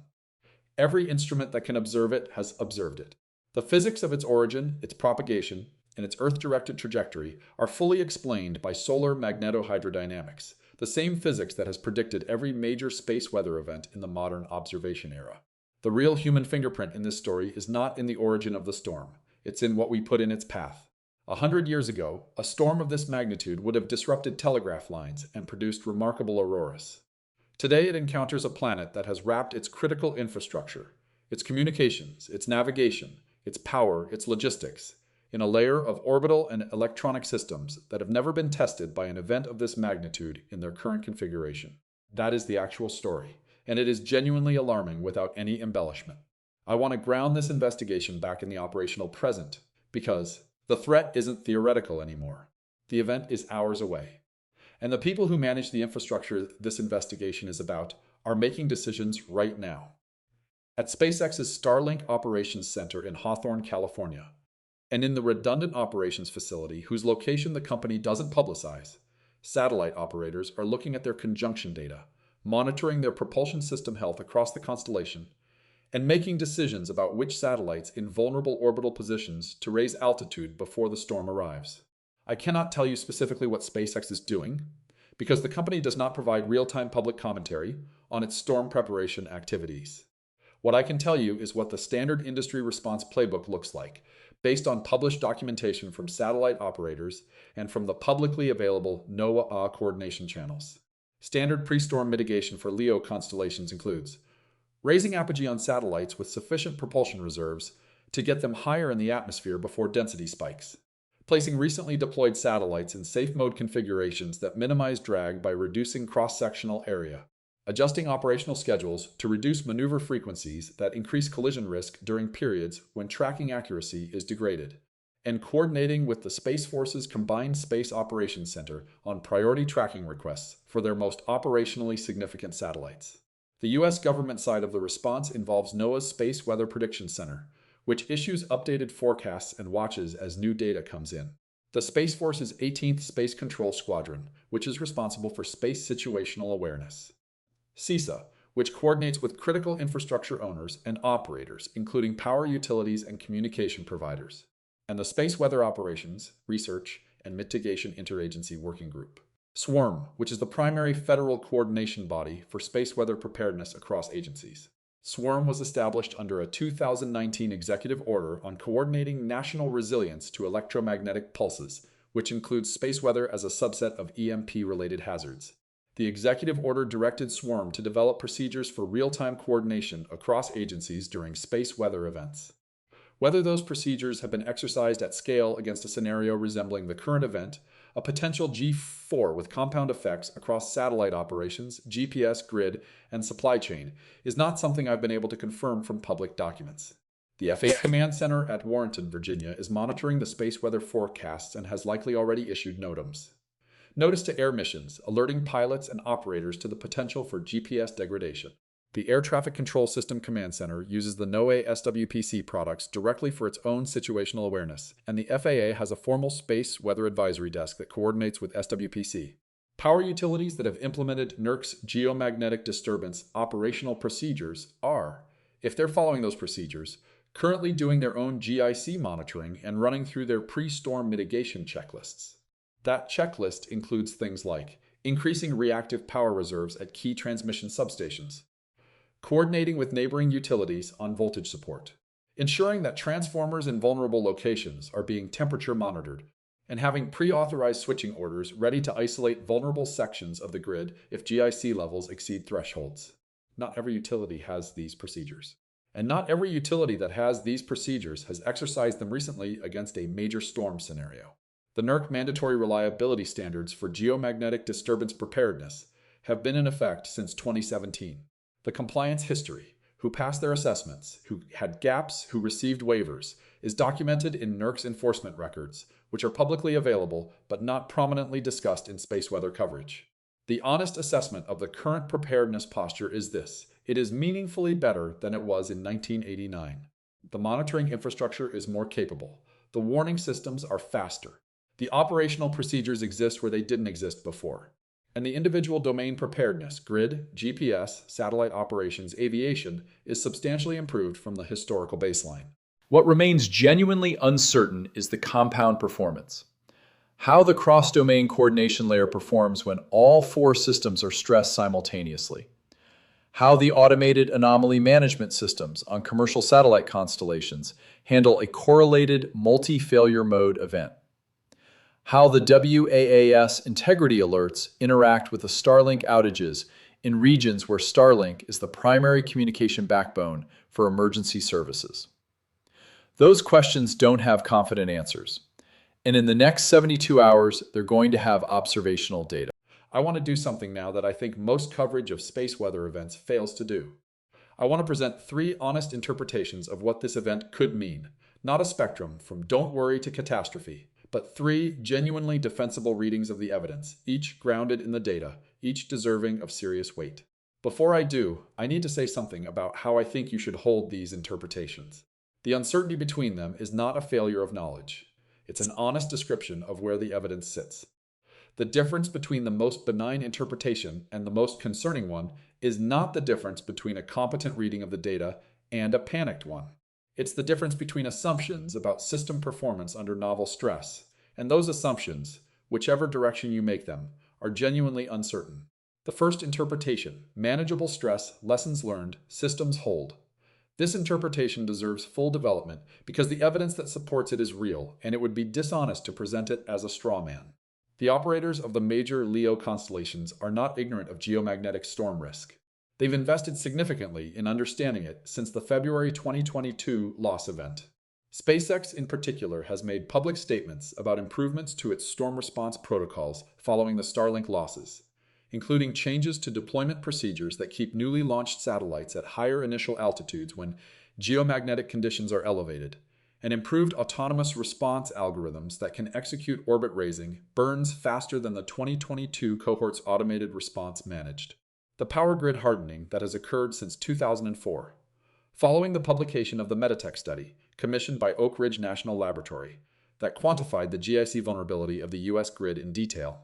Every instrument that can observe it has observed it. The physics of its origin, its propagation, and its Earth-directed trajectory are fully explained by solar magnetohydrodynamics, the same physics that has predicted every major space weather event in the modern observation era. The real human fingerprint in this story is not in the origin of the storm. It's in what we put in its path. 100 years ago, a storm of this magnitude would have disrupted telegraph lines and produced remarkable auroras. Today it encounters a planet that has wrapped its critical infrastructure, its communications, its navigation, its power, its logistics, in a layer of orbital and electronic systems that have never been tested by an event of this magnitude in their current configuration. That is the actual story, and it is genuinely alarming without any embellishment. I want to ground this investigation back in the operational present, because the threat isn't theoretical anymore. The event is hours away. And the people who manage the infrastructure this investigation is about are making decisions right now. At SpaceX's Starlink Operations Center in Hawthorne, California, and in the redundant operations facility whose location the company doesn't publicize, satellite operators are looking at their conjunction data, monitoring their propulsion system health across the constellation, and making decisions about which satellites in vulnerable orbital positions to raise altitude before the storm arrives. I cannot tell you specifically what SpaceX is doing, because the company does not provide real-time public commentary on its storm preparation activities. What I can tell you is what the standard industry response playbook looks like, based on published documentation from satellite operators and from the publicly available NOAA coordination channels. Standard pre-storm mitigation for LEO constellations includes raising apogee on satellites with sufficient propulsion reserves to get them higher in the atmosphere before density spikes, placing recently deployed satellites in safe mode configurations that minimize drag by reducing cross-sectional area, adjusting operational schedules to reduce maneuver frequencies that increase collision risk during periods when tracking accuracy is degraded, and coordinating with the Space Force's Combined Space Operations Center on priority tracking requests for their most operationally significant satellites. The U.S. government side of the response involves NOAA's Space Weather Prediction Center, which issues updated forecasts and watches as new data comes in. The Space Force's 18th Space Control Squadron, which is responsible for space situational awareness. CISA, which coordinates with critical infrastructure owners and operators, including power utilities and communication providers. And the Space Weather Operations, Research, and Mitigation Interagency Working Group. SWRM, which is the primary federal coordination body for space weather preparedness across agencies. SWRM was established under a 2019 executive order on coordinating national resilience to electromagnetic pulses, which includes space weather as a subset of EMP-related hazards. The executive order directed SWRM to develop procedures for real-time coordination across agencies during space weather events. Whether those procedures have been exercised at scale against a scenario resembling the current event, a potential G4 with compound effects across satellite operations, GPS, grid, and supply chain, is not something I've been able to confirm from public documents. The FAA Command Center at Warrenton, Virginia, is monitoring the space weather forecasts and has likely already issued NOTAMs. Notice to air missions, alerting pilots and operators to the potential for GPS degradation. The Air Traffic Control System Command Center uses the NOAA SWPC products directly for its own situational awareness, and the FAA has a formal space weather advisory desk that coordinates with SWPC. Power utilities that have implemented NERC's geomagnetic disturbance operational procedures are, if they're following those procedures, currently doing their own GIC monitoring and running through their pre-storm mitigation checklists. That checklist includes things like increasing reactive power reserves at key transmission substations, coordinating with neighboring utilities on voltage support, ensuring that transformers in vulnerable locations are being temperature monitored, and having pre-authorized switching orders ready to isolate vulnerable sections of the grid if GIC levels exceed thresholds. Not every utility has these procedures. And not every utility that has these procedures has exercised them recently against a major storm scenario. The NERC mandatory reliability standards for geomagnetic disturbance preparedness have been in effect since 2017. The compliance history, who passed their assessments, who had gaps, who received waivers, is documented in NERC's enforcement records, which are publicly available but not prominently discussed in space weather coverage. The honest assessment of the current preparedness posture is this: it is meaningfully better than it was in 1989. The monitoring infrastructure is more capable. The warning systems are faster. The operational procedures exist where they didn't exist before. And the individual domain preparedness, grid, GPS, satellite operations, aviation, is substantially improved from the historical baseline. What remains genuinely uncertain is the compound performance. How the cross-domain coordination layer performs when all four systems are stressed simultaneously. How the automated anomaly management systems on commercial satellite constellations handle a correlated multi-failure mode event. How the WAAS integrity alerts interact with the Starlink outages in regions where Starlink is the primary communication backbone for emergency services? Those questions don't have confident answers. And in the next 72 hours, they're going to have observational data. I want to do something now that I think most coverage of space weather events fails to do. I want to present three honest interpretations of what this event could mean, not a spectrum from don't worry to catastrophe, but three genuinely defensible readings of the evidence, each grounded in the data, each deserving of serious weight. Before I do, I need to say something about how I think you should hold these interpretations. The uncertainty between them is not a failure of knowledge. It's an honest description of where the evidence sits. The difference between the most benign interpretation and the most concerning one is not the difference between a competent reading of the data and a panicked one. It's the difference between assumptions about system performance under novel stress, and those assumptions, whichever direction you make them, are genuinely uncertain. The first interpretation, manageable stress, lessons learned, systems hold. This interpretation deserves full development because the evidence that supports it is real, and it would be dishonest to present it as a straw man. The operators of the major LEO constellations are not ignorant of geomagnetic storm risk. They've invested significantly in understanding it since the February 2022 loss event. SpaceX in particular has made public statements about improvements to its storm response protocols following the Starlink losses, including changes to deployment procedures that keep newly launched satellites at higher initial altitudes when geomagnetic conditions are elevated, and improved autonomous response algorithms that can execute orbit raising burns faster than the 2022 cohort's automated response managed. The power grid hardening that has occurred since 2004. Following the publication of the Metatech study, commissioned by Oak Ridge National Laboratory, that quantified the GIC vulnerability of the U.S. grid in detail,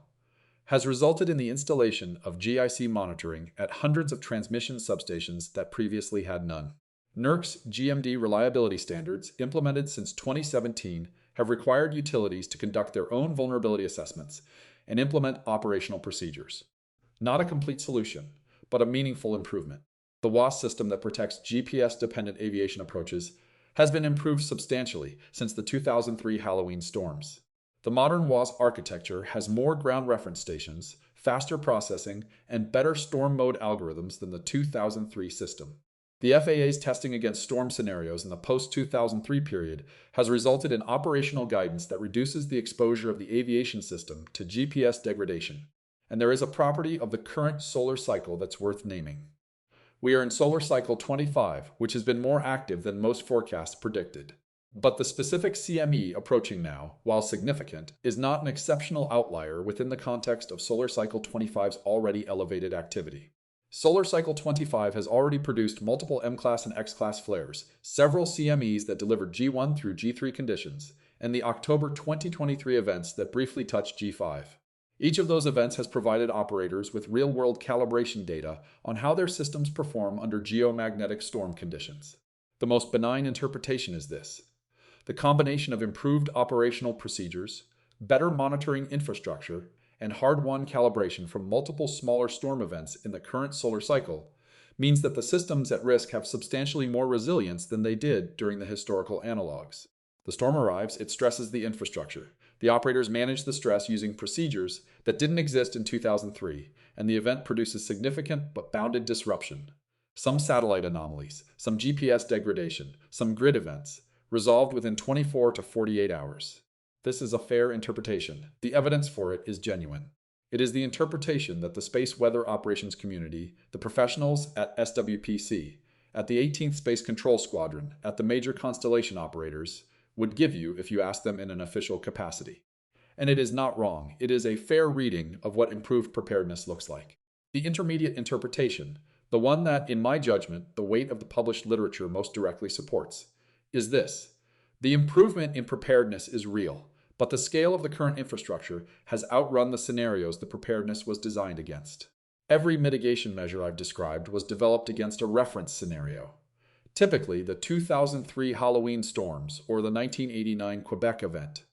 has resulted in the installation of GIC monitoring at hundreds of transmission substations that previously had none. NERC's GMD reliability standards, implemented since 2017, have required utilities to conduct their own vulnerability assessments and implement operational procedures. Not a complete solution, but a meaningful improvement. The WAS system that protects GPS-dependent aviation approaches has been improved substantially since the 2003 Halloween storms. The modern WAS architecture has more ground reference stations, faster processing, and better storm mode algorithms than the 2003 system. The FAA's testing against storm scenarios in the post-2003 period has resulted in operational guidance that reduces the exposure of the aviation system to GPS degradation. And there is a property of the current solar cycle that's worth naming. We are in solar cycle 25, which has been more active than most forecasts predicted. But the specific CME approaching now, while significant, is not an exceptional outlier within the context of solar cycle 25's already elevated activity. Solar cycle 25 has already produced multiple M-class and X-class flares, several CMEs that delivered G1 through G3 conditions, and the October 2023 events that briefly touched G5. Each of those events has provided operators with real-world calibration data on how their systems perform under geomagnetic storm conditions. The most benign interpretation is this: the combination of improved operational procedures, better monitoring infrastructure, and hard-won calibration from multiple smaller storm events in the current solar cycle means that the systems at risk have substantially more resilience than they did during the historical analogs. The storm arrives, it stresses the infrastructure. The operators manage the stress using procedures that didn't exist in 2003, and the event produces significant but bounded disruption. Some satellite anomalies, some GPS degradation, some grid events, resolved within 24 to 48 hours. This is a fair interpretation. The evidence for it is genuine. It is the interpretation that the space weather operations community, the professionals at SWPC, at the 18th Space Control Squadron, at the major constellation operators, would give you if you asked them in an official capacity. And it is not wrong. It is a fair reading of what improved preparedness looks like. The intermediate interpretation, the one that, in my judgment, the weight of the published literature most directly supports, is this: the improvement in preparedness is real, but the scale of the current infrastructure has outrun the scenarios the preparedness was designed against. Every mitigation measure I've described was developed against a reference scenario. Typically, the 2003 Halloween storms or the 1989 Quebec event,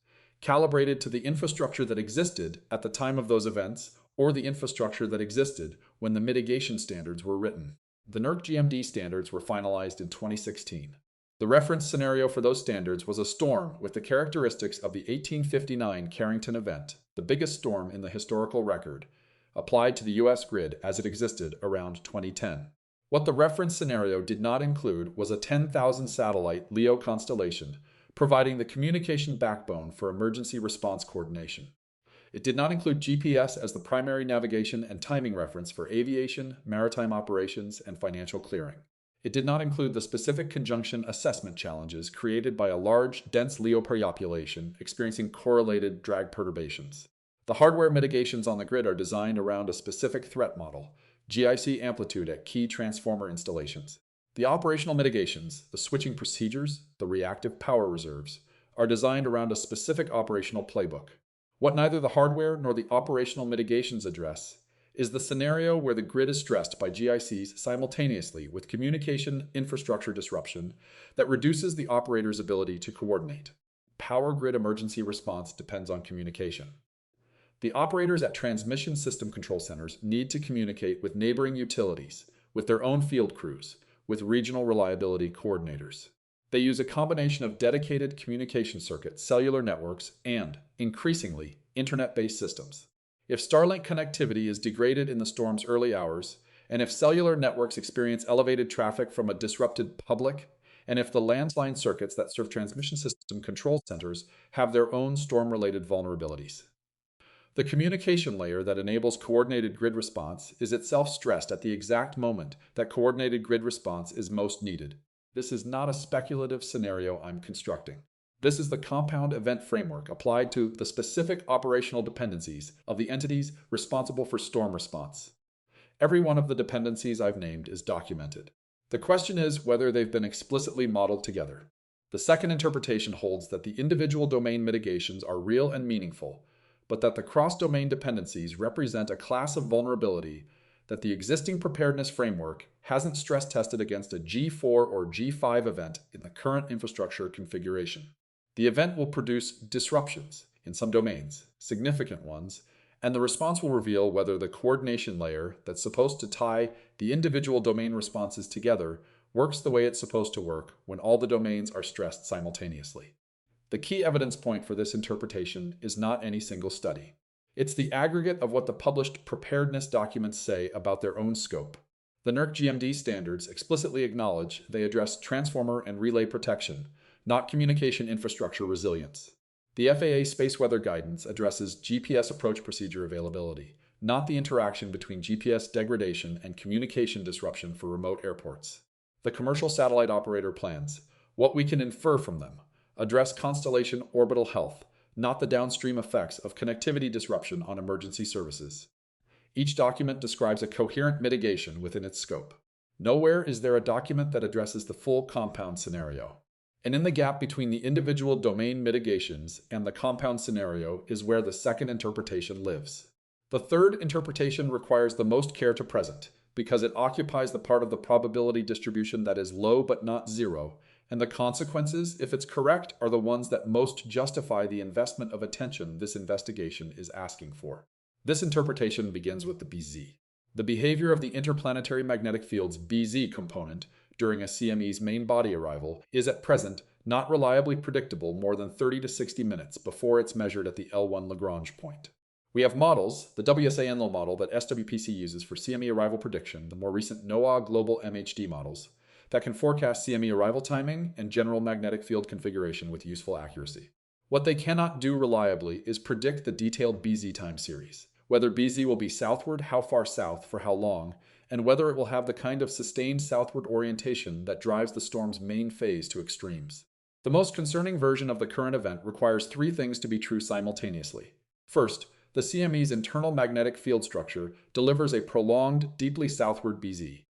calibrated to the infrastructure that existed at the time of those events or the infrastructure that existed when the mitigation standards were written. The NERC GMD standards were finalized in 2016. The reference scenario for those standards was a storm with the characteristics of the 1859 Carrington event, the biggest storm in the historical record, applied to the US grid as it existed around 2010. What the reference scenario did not include was a 10,000 satellite LEO constellation, providing the communication backbone for emergency response coordination. It did not include GPS as the primary navigation and timing reference for aviation, maritime operations, and financial clearing. It did not include the specific conjunction assessment challenges created by a large, dense LEO population experiencing correlated drag perturbations. The hardware mitigations on the grid are designed around a specific threat model, GIC amplitude at key transformer installations. The operational mitigations, the switching procedures, the reactive power reserves, are designed around a specific operational playbook. What neither the hardware nor the operational mitigations address is the scenario where the grid is stressed by GICs simultaneously with communication infrastructure disruption that reduces the operator's ability to coordinate. Power grid emergency response depends on communication. The operators at transmission system control centers need to communicate with neighboring utilities, with their own field crews, with regional reliability coordinators. They use a combination of dedicated communication circuits, cellular networks, and, increasingly, internet-based systems. If Starlink connectivity is degraded in the storm's early hours, and if cellular networks experience elevated traffic from a disrupted public, and if the landline circuits that serve transmission system control centers have their own storm-related vulnerabilities. The communication layer that enables coordinated grid response is itself stressed at the exact moment that coordinated grid response is most needed. This is not a speculative scenario I'm constructing. This is the compound event framework applied to the specific operational dependencies of the entities responsible for storm response. Every one of the dependencies I've named is documented. The question is whether they've been explicitly modeled together. The second interpretation holds that the individual domain mitigations are real and meaningful, but that the cross-domain dependencies represent a class of vulnerability that the existing preparedness framework hasn't stress-tested against a G4 or G5 event in the current infrastructure configuration. The event will produce disruptions in some domains, significant ones, and the response will reveal whether the coordination layer that's supposed to tie the individual domain responses together works the way it's supposed to work when all the domains are stressed simultaneously. The key evidence point for this interpretation is not any single study. It's the aggregate of what the published preparedness documents say about their own scope. The NERC GMD standards explicitly acknowledge they address transformer and relay protection, not communication infrastructure resilience. The FAA Space Weather Guidance addresses GPS approach procedure availability, not the interaction between GPS degradation and communication disruption for remote airports. The commercial satellite operator plans, what we can infer from them, address constellation orbital health, not the downstream effects of connectivity disruption on emergency services. Each document describes a coherent mitigation within its scope. Nowhere is there a document that addresses the full compound scenario. And in the gap between the individual domain mitigations and the compound scenario is where the second interpretation lives. The third interpretation requires the most care to present, because it occupies the part of the probability distribution that is low but not zero, and the consequences, if it's correct, are the ones that most justify the investment of attention this investigation is asking for. This interpretation begins with the BZ. The behavior of the interplanetary magnetic field's BZ component during a CME's main body arrival is at present not reliably predictable more than 30 to 60 minutes before it's measured at the L1 Lagrange point. We have models, the WSA-NLO model that SWPC uses for CME arrival prediction, the more recent NOAA global MHD models, that can forecast CME arrival timing and general magnetic field configuration with useful accuracy. What they cannot do reliably is predict the detailed BZ time series, whether BZ will be southward, how far south, for how long, and whether it will have the kind of sustained southward orientation that drives the storm's main phase to extremes. The most concerning version of the current event requires three things to be true simultaneously. First, the CME's internal magnetic field structure delivers a prolonged, deeply southward BZ,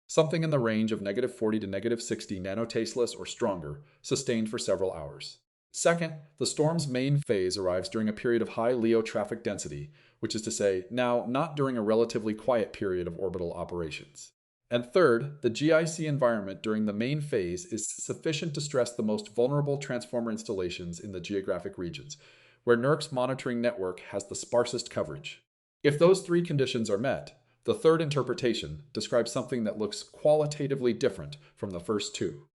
something in the range of -40 to -60 nanoteslus or stronger, sustained for several hours. Second, the storm's main phase arrives during a period of high LEO traffic density, which is to say, now not during a relatively quiet period of orbital operations. And third, the GIC environment during the main phase is sufficient to stress the most vulnerable transformer installations in the geographic regions, where NERC's monitoring network has the sparsest coverage. If those three conditions are met, the third interpretation describes something that looks qualitatively different from the first two.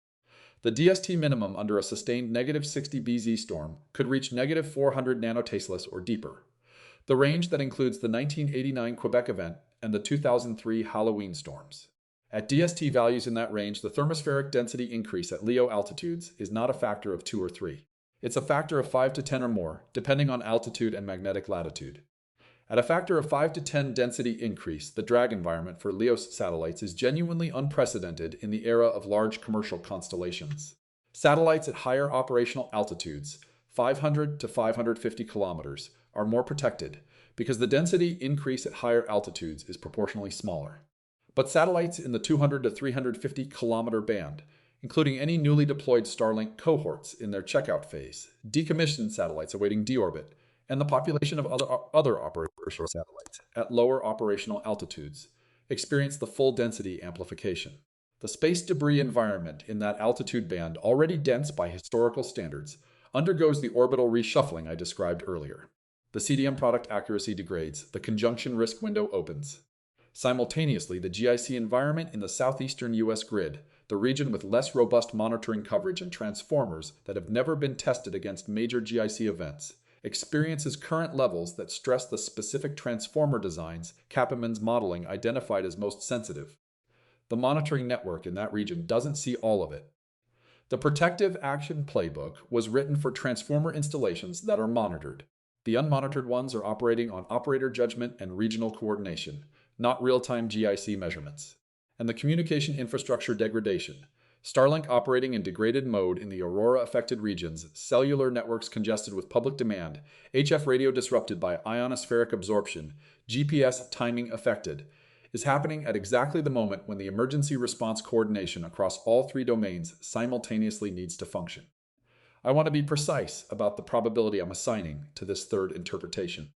The DST minimum under a sustained -60 BZ storm could reach -400 nanoteslus or deeper. the range that includes the 1989 Quebec event and the 2003 Halloween storms. At DST values in that range, the thermospheric density increase at LEO altitudes is not a factor of 2 or 3. It's a factor of 5 to 10 or more, depending on altitude and magnetic latitude. At a factor of 5 to 10 density increase, the drag environment for LEO satellites is genuinely unprecedented in the era of large commercial constellations. Satellites at higher operational altitudes, 500 to 550 kilometers, are more protected because the density increase at higher altitudes is proportionally smaller. But satellites in the 200 to 350 kilometer band, including any newly deployed Starlink cohorts in their checkout phase, decommissioned satellites awaiting deorbit, and the population of other operational satellites at lower operational altitudes, experience the full density amplification. The space debris environment in that altitude band, already dense by historical standards, undergoes the orbital reshuffling I described earlier. The CDM product accuracy degrades, the conjunction risk window opens. Simultaneously, the GIC environment in the southeastern U.S. grid, the region with less robust monitoring coverage and transformers that have never been tested against major GIC events, experiences current levels that stress the specific transformer designs Kappeman's modeling identified as most sensitive. The monitoring network in that region doesn't see all of it. The Protective Action Playbook was written for transformer installations that are monitored. The unmonitored ones are operating on operator judgment and regional coordination, not real-time GIC measurements. And the communication infrastructure degradation, Starlink operating in degraded mode in the Aurora-affected regions, cellular networks congested with public demand, HF radio disrupted by ionospheric absorption, GPS timing affected, is happening at exactly the moment when the emergency response coordination across all three domains simultaneously needs to function. I want to be precise about the probability I'm assigning to this third interpretation.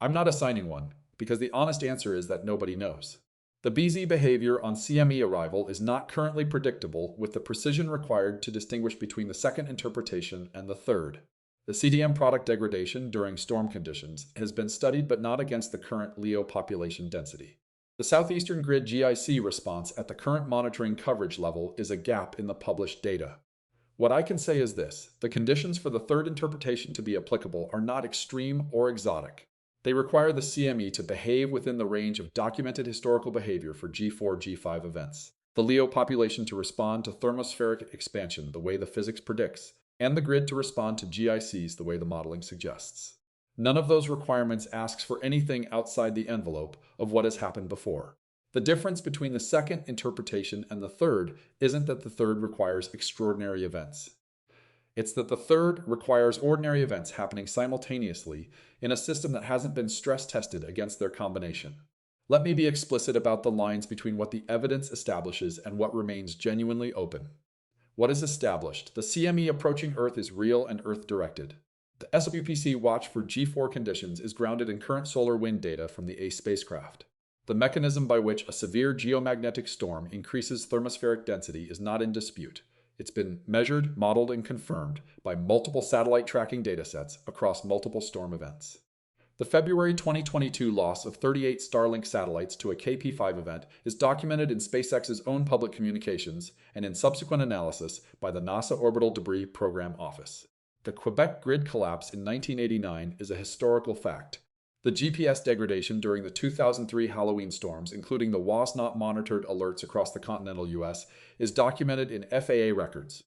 I'm not assigning one, because the honest answer is that nobody knows. The BZ behavior on CME arrival is not currently predictable with the precision required to distinguish between the second interpretation and the third. The CDM product degradation during storm conditions has been studied but not against the current LEO population density. The southeastern grid GIC response at the current monitoring coverage level is a gap in the published data. What I can say is this: the conditions for the third interpretation to be applicable are not extreme or exotic. They require the CME to behave within the range of documented historical behavior for G4, G5 events, the LEO population to respond to thermospheric expansion the way the physics predicts, and the grid to respond to GICs the way the modeling suggests. None of those requirements asks for anything outside the envelope of what has happened before. The difference between the second interpretation and the third isn't that the third requires extraordinary events. It's that the third requires ordinary events happening simultaneously in a system that hasn't been stress tested against their combination. Let me be explicit about the lines between what the evidence establishes and what remains genuinely open. What is established? The CME approaching Earth is real and Earth-directed. The SWPC watch for G4 conditions is grounded in current solar wind data from the ACE spacecraft. The mechanism by which a severe geomagnetic storm increases thermospheric density is not in dispute. It's been measured, modeled, and confirmed by multiple satellite tracking datasets across multiple storm events. The February 2022 loss of 38 Starlink satellites to a KP5 event is documented in SpaceX's own public communications and in subsequent analysis by the NASA Orbital Debris Program Office. The Quebec grid collapse in 1989 is a historical fact. The GPS degradation during the 2003 Halloween storms, including the WASNOT monitored alerts across the continental US, is documented in FAA records.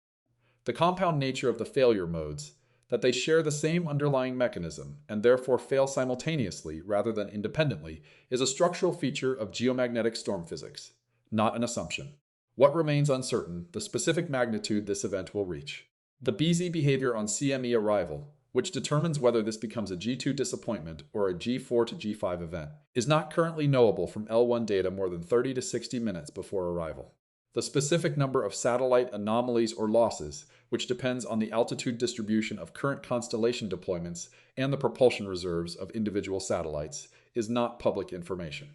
The compound nature of the failure modes, that they share the same underlying mechanism and therefore fail simultaneously rather than independently, is a structural feature of geomagnetic storm physics, not an assumption. What remains uncertain, the specific magnitude this event will reach. The BZ behavior on CME arrival, which determines whether this becomes a G2 disappointment or a G4 to G5 event, is not currently knowable from L1 data more than 30 to 60 minutes before arrival. The specific number of satellite anomalies or losses, which depends on the altitude distribution of current constellation deployments and the propulsion reserves of individual satellites, is not public information.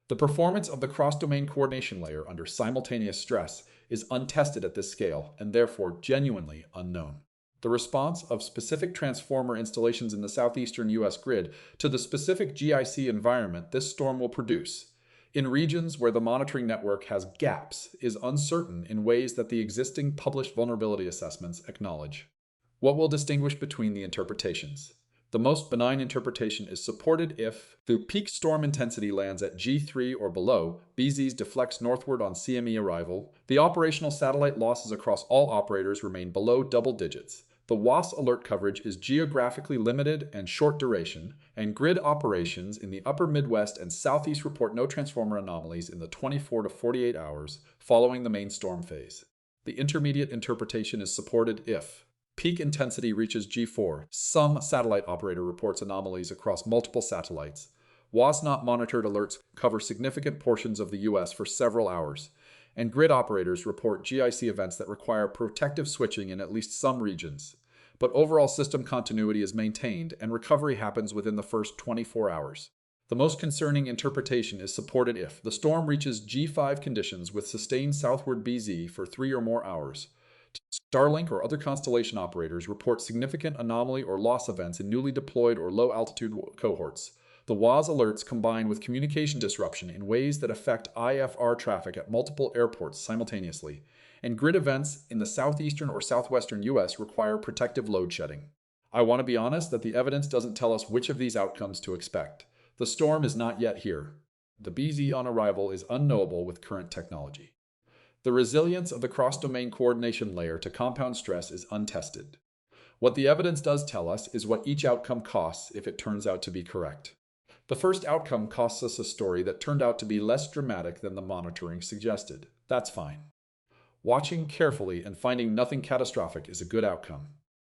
The performance of the cross-domain coordination layer under simultaneous stress is untested at this scale and therefore genuinely unknown. The response of specific transformer installations in the southeastern U.S. grid to the specific GIC environment this storm will produce, in regions where the monitoring network has gaps, is uncertain in ways that the existing published vulnerability assessments acknowledge. What will distinguish between the interpretations? The most benign interpretation is supported if the peak storm intensity lands at G3 or below, BZs deflects northward on CME arrival, the operational satellite losses across all operators remain below double digits, the WAS alert coverage is geographically limited and short duration, and grid operations in the upper Midwest and Southeast report no transformer anomalies in the 24 to 48 hours following the main storm phase. The intermediate interpretation is supported if peak intensity reaches G4. Some satellite operator reports anomalies across multiple satellites. WAS not monitored alerts cover significant portions of the US for several hours, and grid operators report GIC events that require protective switching in at least some regions. But overall system continuity is maintained and recovery happens within the first 24 hours. The most concerning interpretation is supported if the storm reaches G5 conditions with sustained southward BZ for 3 or more hours. Starlink or other constellation operators report significant anomaly or loss events in newly deployed or low-altitude cohorts. The WAS alerts combine with communication disruption in ways that affect IFR traffic at multiple airports simultaneously, and grid events in the southeastern or southwestern US require protective load shedding. I want to be honest that the evidence doesn't tell us which of these outcomes to expect. The storm is not yet here. The BZ on arrival is unknowable with current technology. The resilience of the cross-domain coordination layer to compound stress is untested. What the evidence does tell us is what each outcome costs if it turns out to be correct. The first outcome costs us a story that turned out to be less dramatic than the monitoring suggested. That's fine. Watching carefully and finding nothing catastrophic is a good outcome.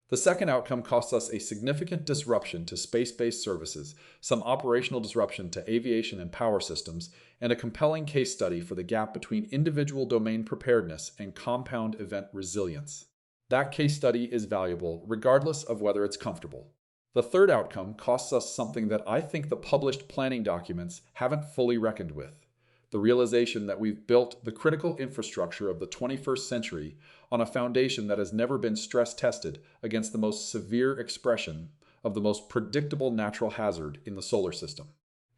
The second outcome costs us a significant disruption to space-based services, some operational disruption to aviation and power systems, and a compelling case study for the gap between individual domain preparedness and compound event resilience. That case study is valuable regardless of whether it's comfortable. The third outcome costs us something that I think the published planning documents haven't fully reckoned with: the realization that we've built the critical infrastructure of the 21st century on a foundation that has never been stress-tested against the most severe expression of the most predictable natural hazard in the solar system.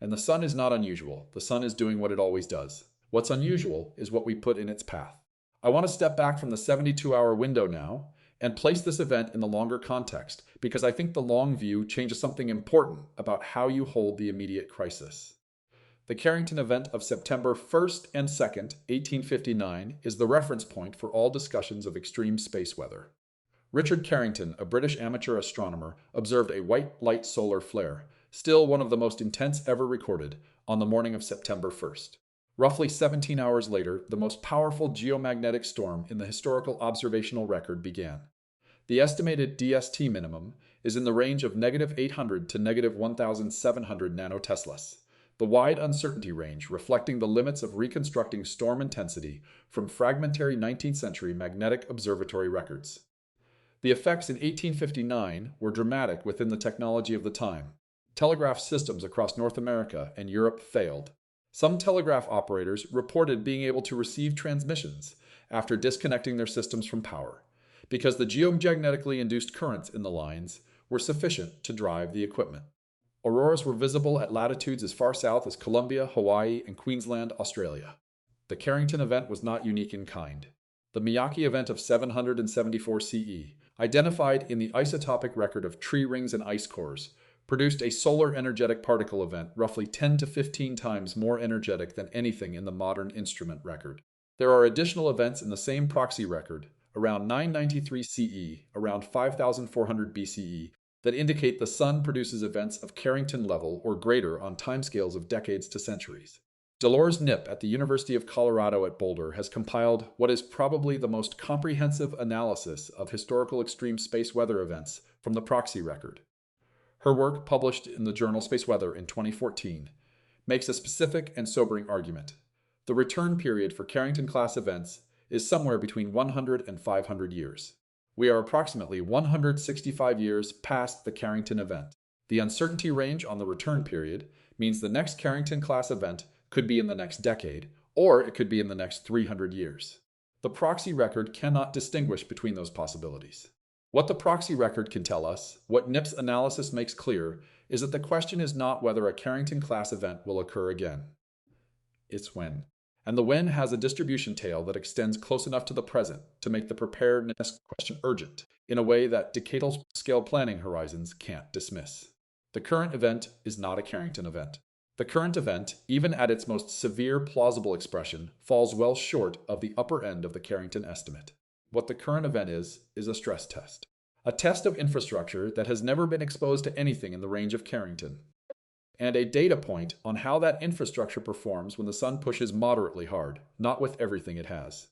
And the sun is not unusual. The sun is doing what it always does. What's unusual is what we put in its path. I want to step back from the 72-hour window now and place this event in the longer context, because I think the long view changes something important about how you hold the immediate crisis. The Carrington event of September 1st and 2nd, 1859, is the reference point for all discussions of extreme space weather. Richard Carrington, a British amateur astronomer, observed a white light solar flare, still one of the most intense ever recorded, on the morning of September 1st. Roughly 17 hours later, the most powerful geomagnetic storm in the historical observational record began. The estimated DST minimum is in the range of -800 to -1,700 nanoteslas. The wide uncertainty range reflecting the limits of reconstructing storm intensity from fragmentary 19th century magnetic observatory records. The effects in 1859 were dramatic within the technology of the time. Telegraph systems across North America and Europe failed. Some telegraph operators reported being able to receive transmissions after disconnecting their systems from power, because the geomagnetically induced currents in the lines were sufficient to drive the equipment. Auroras were visible at latitudes as far south as Colombia, Hawaii, and Queensland, Australia. The Carrington event was not unique in kind. The Miyake event of 774 CE, identified in the isotopic record of tree rings and ice cores, produced a solar energetic particle event roughly 10 to 15 times more energetic than anything in the modern instrument record. There are additional events in the same proxy record, around 993 CE, around 5400 BCE, that indicate the Sun produces events of Carrington level or greater on timescales of decades to centuries. Dolores Knipp at the University of Colorado at Boulder has compiled what is probably the most comprehensive analysis of historical extreme space weather events from the proxy record. Her work, published in the journal Space Weather in 2014, makes a specific and sobering argument. The return period for Carrington-class events is somewhere between 100 and 500 years. We are approximately 165 years past the Carrington event. The uncertainty range on the return period means the next Carrington-class event could be in the next decade, or it could be in the next 300 years. The proxy record cannot distinguish between those possibilities. What the proxy record can tell us, what Knipp's analysis makes clear, is that the question is not whether a Carrington-class event will occur again. It's when. And the when has a distribution tail that extends close enough to the present to make the preparedness question urgent. in a way that decadal scale planning horizons can't dismiss. The current event is not a Carrington event. The current event, even at its most severe plausible expression, falls well short of the upper end of the Carrington estimate. What the current event is a stress test. A test of infrastructure that has never been exposed to anything in the range of Carrington, and a data point on how that infrastructure performs when the sun pushes moderately hard, not with everything it has.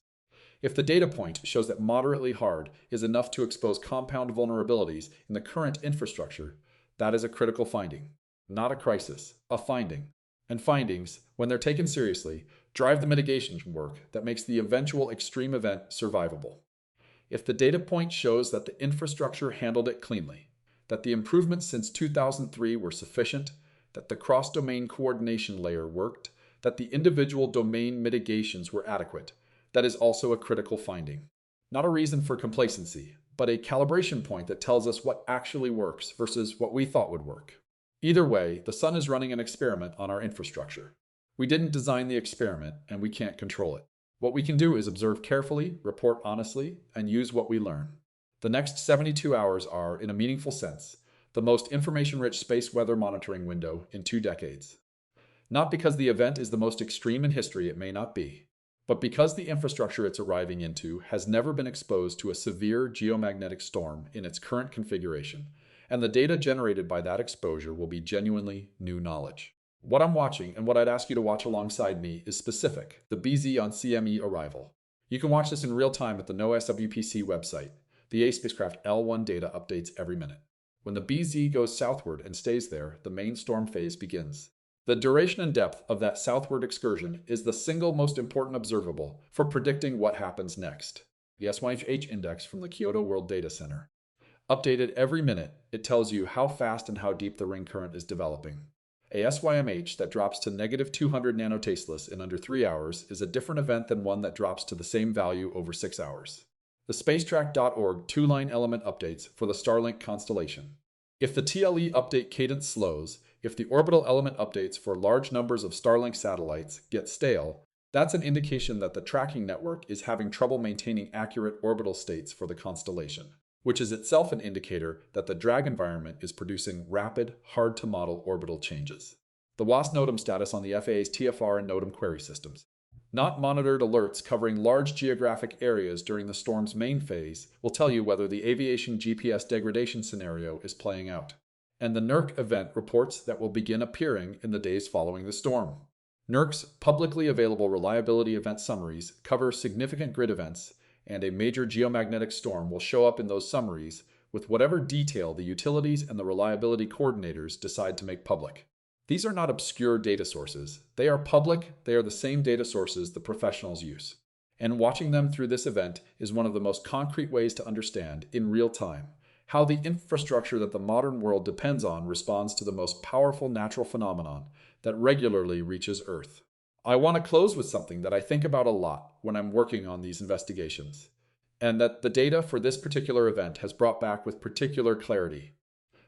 If the data point shows that moderately hard is enough to expose compound vulnerabilities in the current infrastructure, that is a critical finding, not a crisis, a finding. And findings, when they're taken seriously, drive the mitigation work that makes the eventual extreme event survivable. If the data point shows that the infrastructure handled it cleanly, that the improvements since 2003 were sufficient, that the cross-domain coordination layer worked, that the individual domain mitigations were adequate, that is also a critical finding. Not a reason for complacency, but a calibration point that tells us what actually works versus what we thought would work. Either way, the sun is running an experiment on our infrastructure. We didn't design the experiment, and we can't control it. What we can do is observe carefully, report honestly, and use what we learn. The next 72 hours are, in a meaningful sense, the most information-rich space weather monitoring window in 2 decades. Not because the event is the most extreme in history, it may not be, but because the infrastructure it's arriving into has never been exposed to a severe geomagnetic storm in its current configuration, and the data generated by that exposure will be genuinely new knowledge. What I'm watching, and what I'd ask you to watch alongside me, is specific, the BZ on CME arrival. You can watch this in real time at the NOAA SWPC website. The A spacecraft L1 data updates every minute. When the BZ goes southward and stays there, the main storm phase begins. The duration and depth of that southward excursion is the single most important observable for predicting what happens next. The SYMH index from the Kyoto World Data Center. Updated every minute, it tells you how fast and how deep the ring current is developing. A SYMH that drops to negative 200 nanoteslas in under 3 hours is a different event than one that drops to the same value over 6 hours. The spacetrack.org 2-line element updates for the Starlink constellation. If the TLE update cadence slows, if the orbital element updates for large numbers of Starlink satellites get stale, that's an indication that the tracking network is having trouble maintaining accurate orbital states for the constellation, which is itself an indicator that the drag environment is producing rapid, hard-to-model orbital changes. The WASP NOTAM status on the FAA's TFR and NOTAM query systems. Not monitored alerts covering large geographic areas during the storm's main phase will tell you whether the aviation GPS degradation scenario is playing out. And the NERC event reports that will begin appearing in the days following the storm. NERC's publicly available reliability event summaries cover significant grid events, and a major geomagnetic storm will show up in those summaries with whatever detail the utilities and the reliability coordinators decide to make public. These are not obscure data sources. They are public, they are the same data sources the professionals use. And watching them through this event is one of the most concrete ways to understand, in real time, how the infrastructure that the modern world depends on responds to the most powerful natural phenomenon that regularly reaches Earth. I want to close with something that I think about a lot when I'm working on these investigations, and that the data for this particular event has brought back with particular clarity.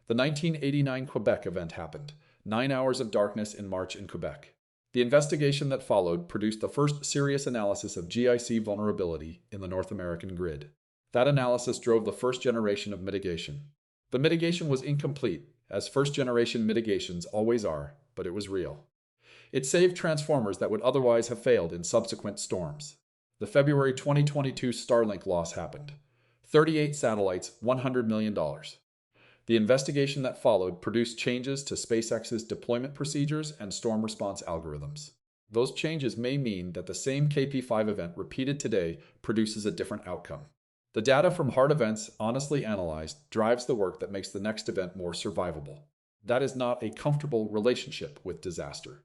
The 1989 Quebec event happened, 9 hours of darkness in March in Quebec. The investigation that followed produced the first serious analysis of GIC vulnerability in the North American grid. That analysis drove the first generation of mitigation. The mitigation was incomplete, as first-generation mitigations always are, but it was real. It saved transformers that would otherwise have failed in subsequent storms. The February 2022 Starlink loss happened. 38 satellites, $100 million. The investigation that followed produced changes to SpaceX's deployment procedures and storm response algorithms. Those changes may mean that the same KP5 event repeated today produces a different outcome. The data from hard events, honestly analyzed, drives the work that makes the next event more survivable. That is not a comfortable relationship with disaster.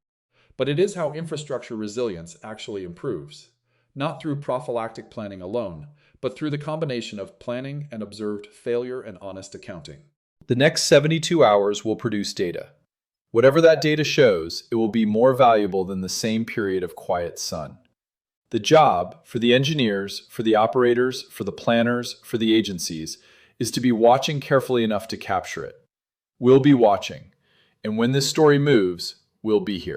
But it is how infrastructure resilience actually improves. Not through prophylactic planning alone, but through the combination of planning and observed failure and honest accounting. The next 72 hours will produce data. Whatever that data shows, it will be more valuable than the same period of quiet sun. The job, for the engineers, for the operators, for the planners, for the agencies, is to be watching carefully enough to capture it. We'll be watching, and when this story moves, we'll be here.